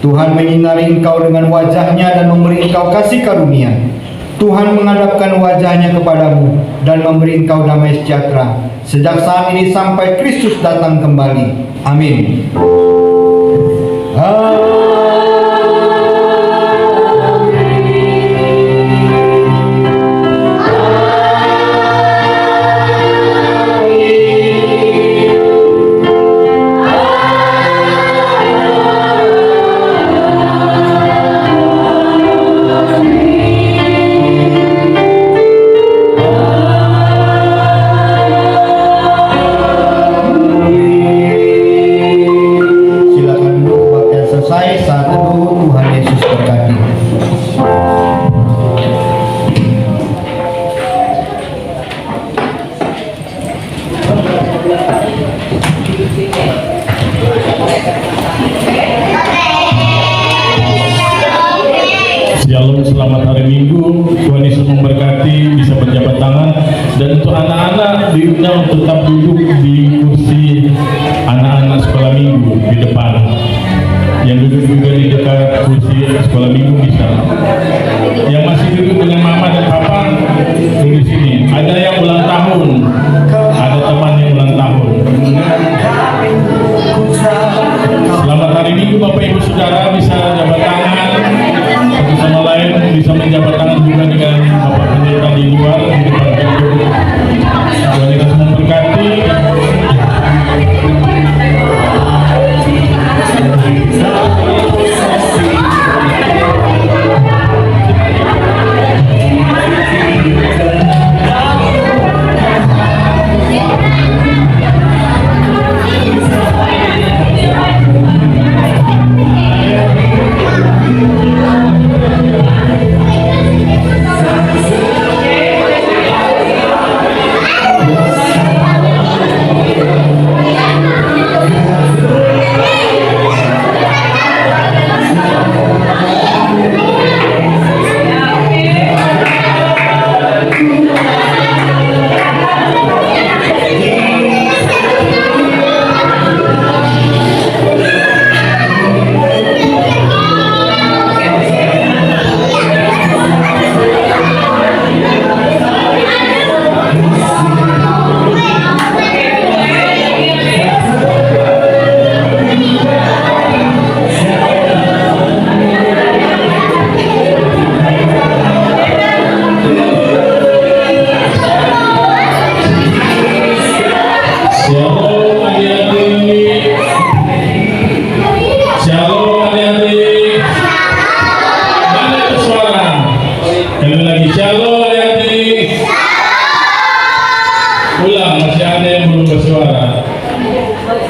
Tuhan menyinari engkau dengan wajahnya dan memberi engkau kasih karunia. Tuhan menghadapkan wajahnya kepadamu dan memberi engkau damai sejahtera sejak saat ini sampai Kristus datang kembali. Amin. Shalom, selamat hari Minggu. Tuhan Yesus memberkati, bisa berjabat tangan. Dan untuk anak-anak diundang untuk tetap duduk di kursi anak-anak sekolah minggu di depan. Yang duduk juga di dekat kursi sekolah minggu bisa. Yang masih duduk dengan mama dan papa tunggu sini. Ada yang ulang tahun, ada teman yang ulang tahun. Selamat hari Minggu Bapak Ibu Saudara, bisa jabat tangan satu sama lain, bisa menjabat tangan juga dengan Bapak Pendeta di luar di depan pintu. Tuhan Yesus memberkati.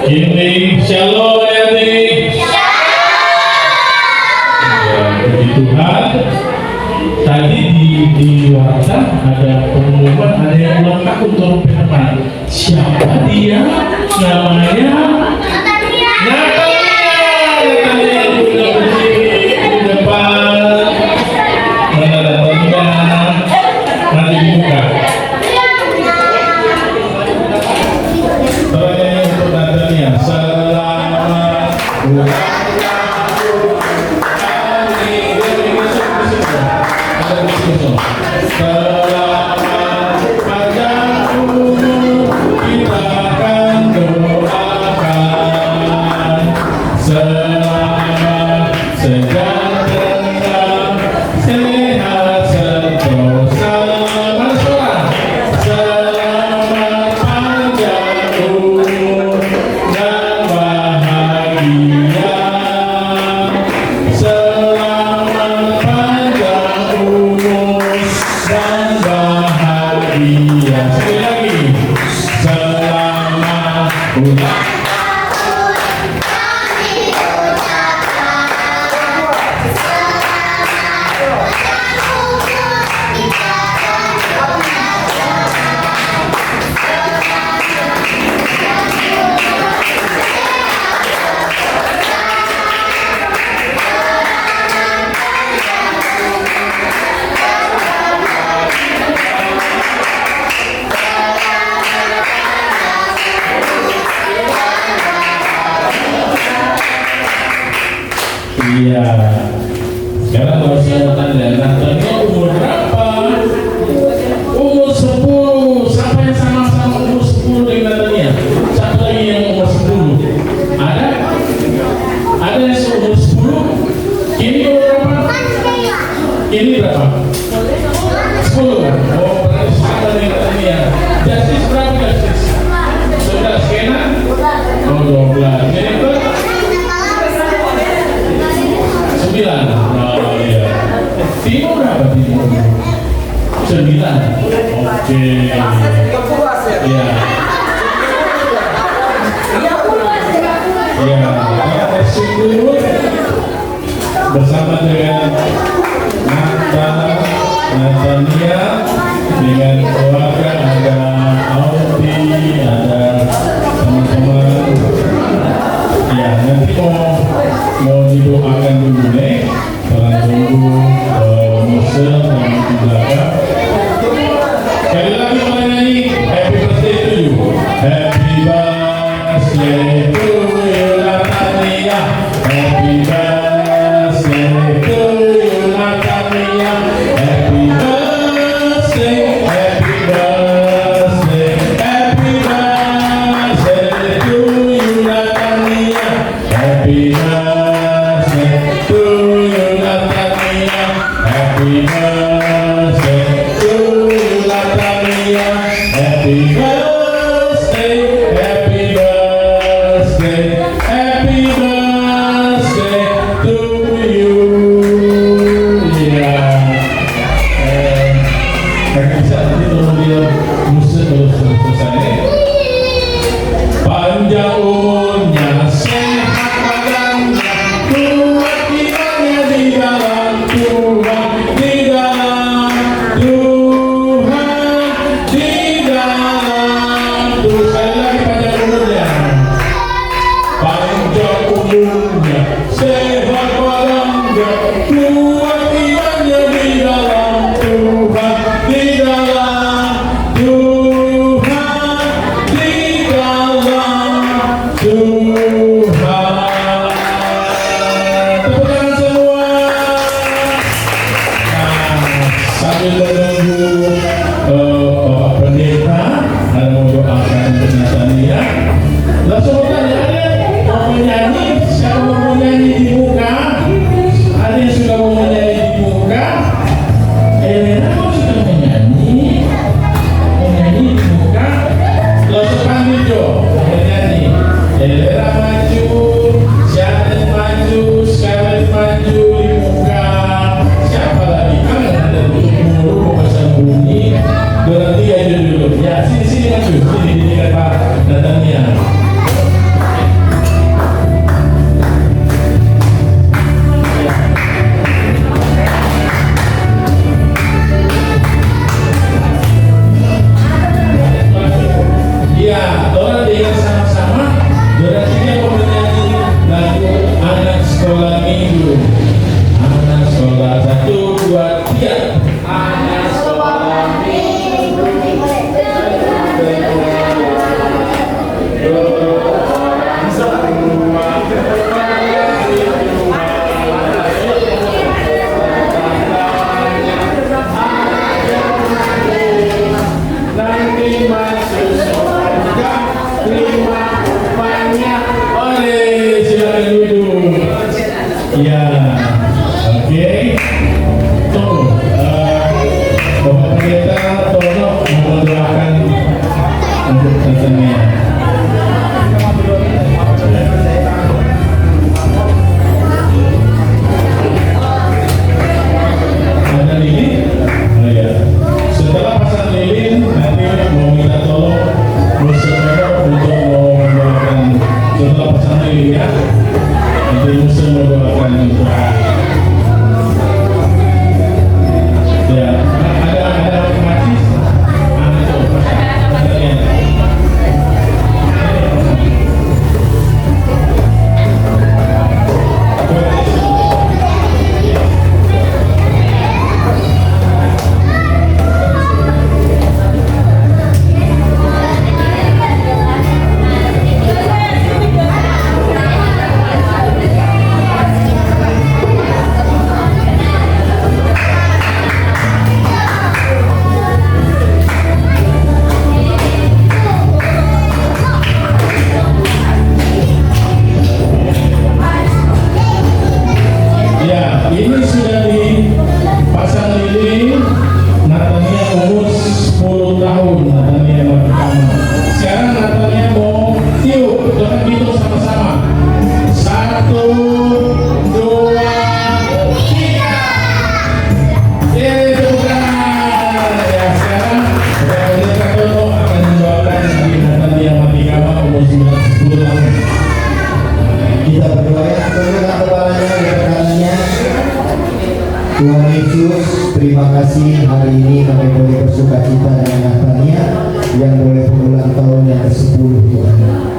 Ini shalom adik-adik. Puji Tuhan. Tadi di WhatsApp ada pengumuman, ada yang ulang tahun, tolong teman. Siapa dia? Namanya Natalia. Natalia sudah berdiri di depan. Mana Natalia? Nanti dibuka. Iya. Sekarang kalau saya mau tanya, Natania umur berapa? Umur 10. Siapa yang sama-sama umur 10 dengan Natania? Siapa lagi yang umur 10? Ada? Ada yang seumur 10? Kini umur berapa? Kini berapa? 10. Oh, berarti sama dengan Natania. Justice berapa Justice? 11 kena? Oh, 12. Jennifer? 9. Oh iya. Timo berapa Timo? 9. Oke. Iya. Iya. Testing dulu bersama dengan Natania, dengan keluarga, ada Alfi, ada teman-teman. Ya, nanti mau didoakan dulu nih, sekarang tunggu Musa yang di belakang. Sekali lagi mulai nyanyi Happy Birthday to you. Happy birthday to you Natania. Happy birthday to you Natania. Happy birthday, happy birthday, happy birthday to you Natania. Happy birthday to you Natania. Happy birthday to you Natania. Happy birthday, happy birthday, happy birthday to you. Ya, kakak bisa nanti tolong dia musik terus selesai. Panjang umurnya, sehat badannya, kuat imannya di dalam Tuhan, di dalam Tuhan, di dalam Tuhan. Sekali lagi panjang umurnya, panjang umurnya, sehat badannya, kuat imannya di dalam Tuhan, di dalam Tuhan, di dalam Tuhan. Tepuk tangan semua. Nah, sambil menunggu Bapak Pendeta dan mau doakan untuk Natania, langsung bertanya, ada mau menyanyi? Siapa mau menyanyi dibuka? Ada yang sudah mau kasih hari ini kami boleh bersuka cita dengan Natania yang boleh berulang tahun yang ke-10 Tuhan.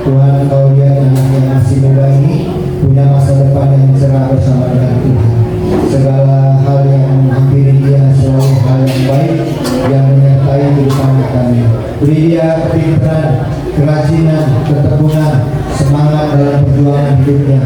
Tuhan, Kau lihat anak yang masih muda ini punya masa depan yang cerah bersama dengan Tuhan. Segala hal yang menghampiri dia selalu hal yang baik yang menyertai kehidupan kami. Beri dia kepintaran, kerajinan, ketekunan, semangat dalam perjuangan hidupnya.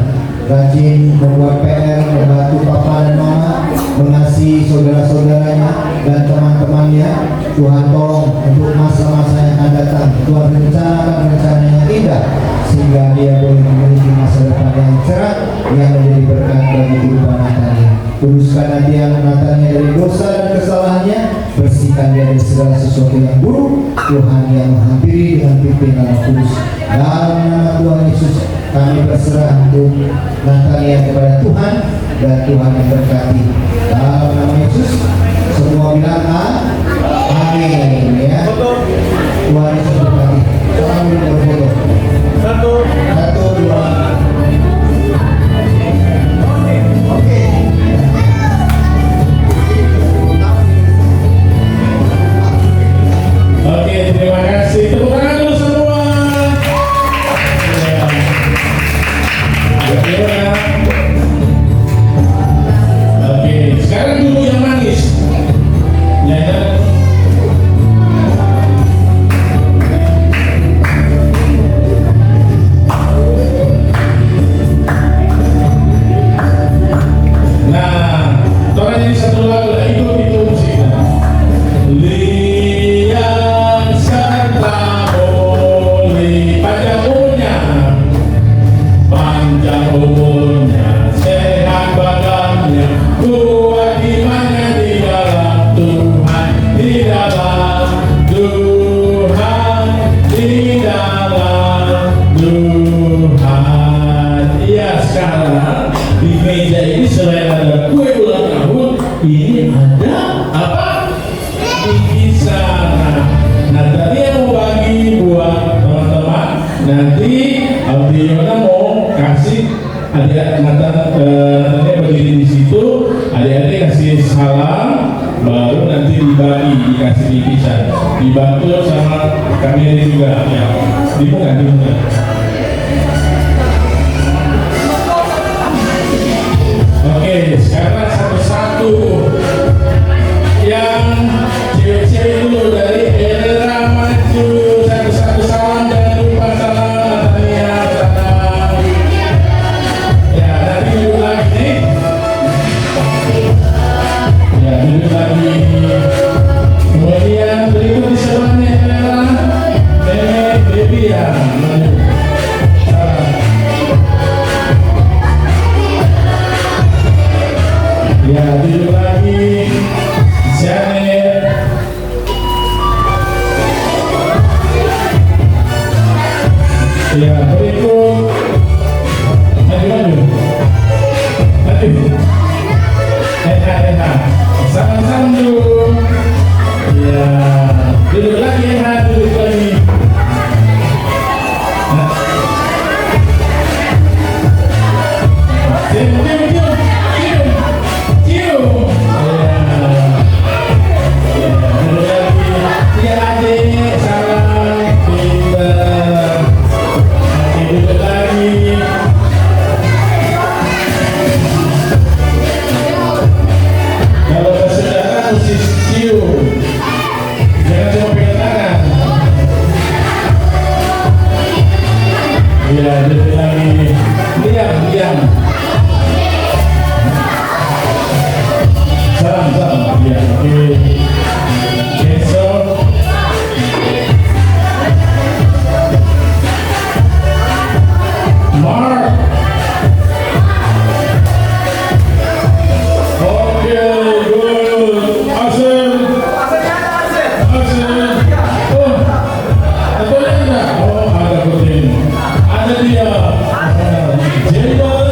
Rajin membuat PR, membantu papa dan mama, mengasihi saudara-saudaranya dan teman-temannya. Tuhan tolong untuk masa-masa yang akan datang. Tuhan rencanakan rencana yang indah sehingga dia boleh memiliki masa depan yang cerah yang menjadi berkat bagi kehidupan Natania. Kuduskan hati Natania dari dosa dan kesalahannya, bersihkan dia dari segala sesuatu yang buruk. Tuhan yang menghampiri dengan pimpinan Roh Kudus. Dalam nama Tuhan Yesus kami berserah untuk Natania kepada Tuhan dan Tuhan yang berkati. Dalam nama Yesus semua bilang amin ya. Tuhan Yesus berkati. Selamat berfoto. Satu, dua. Oke. Oke, terima kasih. Tepuk tangan dulu semua. Ya. Oke, sekarang dulu yang manis. Ya. Nah, orang ini satu lagu lah, itu musiknya. Liang serta oli panjang umurnya, sehat badannya, kuat imannya di dalam Tuhan, di dalam Tuhan, di dalam Tuhan. Iya, sekarang di meja ini selain ada kue ulang tahun, ini ada apa? Bingkisan. Nah, tadi yang mau bagi buat teman-teman, nanti Aldiona mau kasih adik-adik nanti berdiri di situ, adik-adik kasih salam, baru nanti dibagi, dikasih bingkisan, dibantu sama kami juga ya. Dibuka. Oke, sekarang satu-satu yang cewek-cewek dulu dari era maju, satu-satu salam, jangan lupa salam Natania, salam. Ya, nanti duduk lagi nih. Ya, duduk lagi. Kemudian berikut di sebelahnya adalah Nenek Baby ya. Salam. Ya, duduk lagi. Janet. Ya, berikut. Maju. Sama-sama dulu. Ya, duduk lagi duduk lagi. Diam. Salam. Ya, oke. Besok. Mark. Oke, good. Awesome. Oh, ada kucing. Ada dia. Jendol.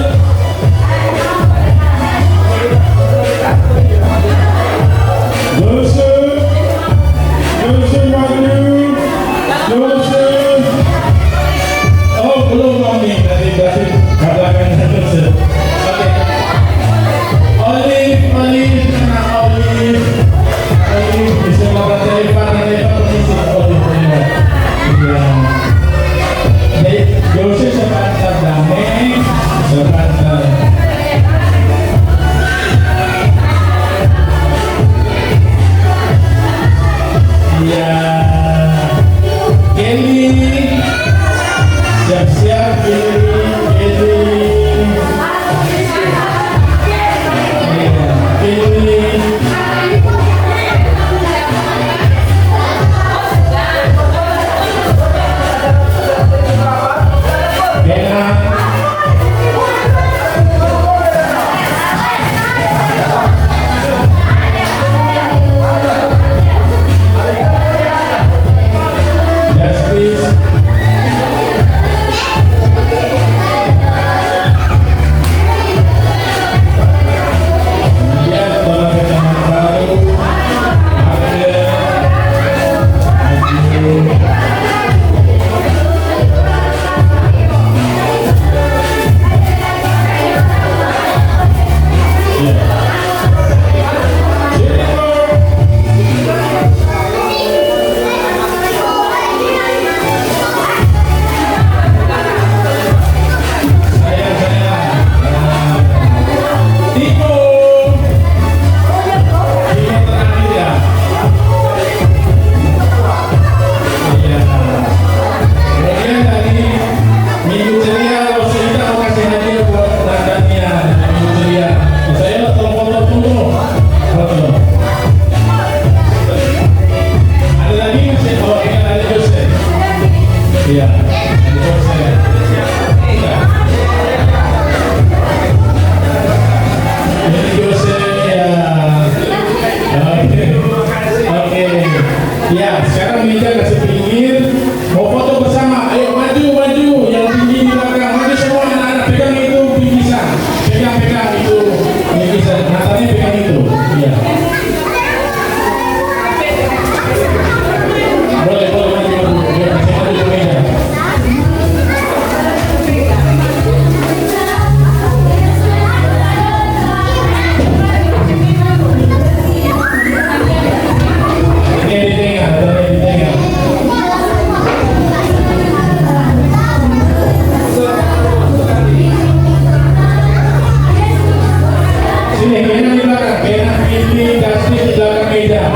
Sini, Kena di belakang. Kena ini Dustin di belakang meja.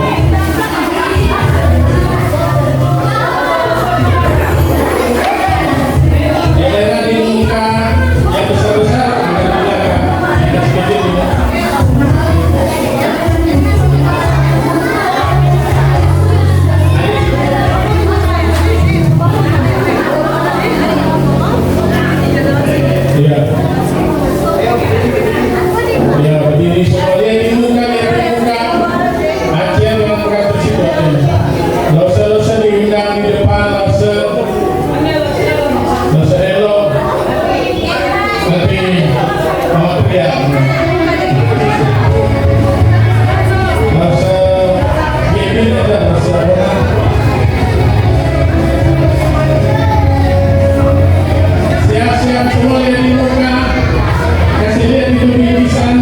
Kena di muka yang besar-besar ada di belakang. Yang kecil juga. Iya. Ya, berdiri semua. Lihat di muka, lihat di muka. Acian dengan muka tersebut. Losa-losa diundang di depan, losa. Losa elok. Tapi, mau teriak. Losa, ini ada losa orang. Siap-siap semua lihat di muka. Kasih lihat di tulisan.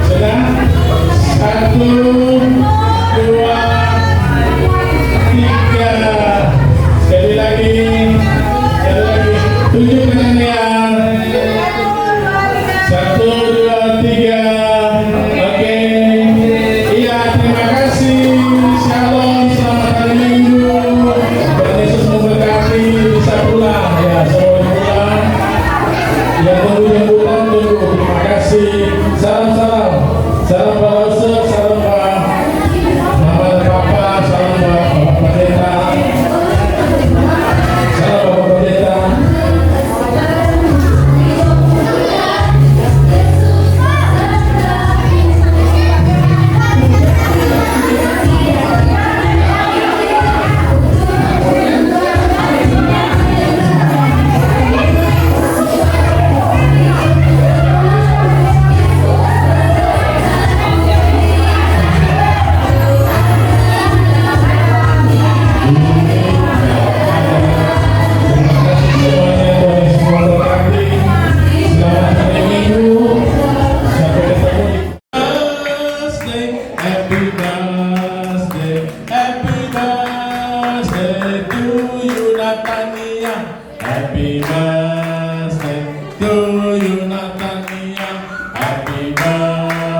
Sudah? 1, 2, 3. Sekali lagi. Tunjukkan ya. 1, 2, 3. Oke. Iya, terima kasih. Shalom, selamat hari Minggu. Tuhan Yesus memberkati. Bisa pulang ya, semua pulang. Yang tunggu jemputan tunggu. Terima kasih. Salam. Salam Pak Ustaz, salam Pak Mama dan Papa, salam Bapak Pendeta. Salam Bapak Pendeta. Happy birthday to you, Natania. Happy birthday.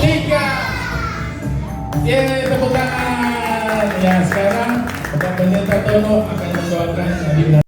Tiga. Yeay, tepuk tangan. Ya, sekarang Bapak Pendeta Tono akan mendoakan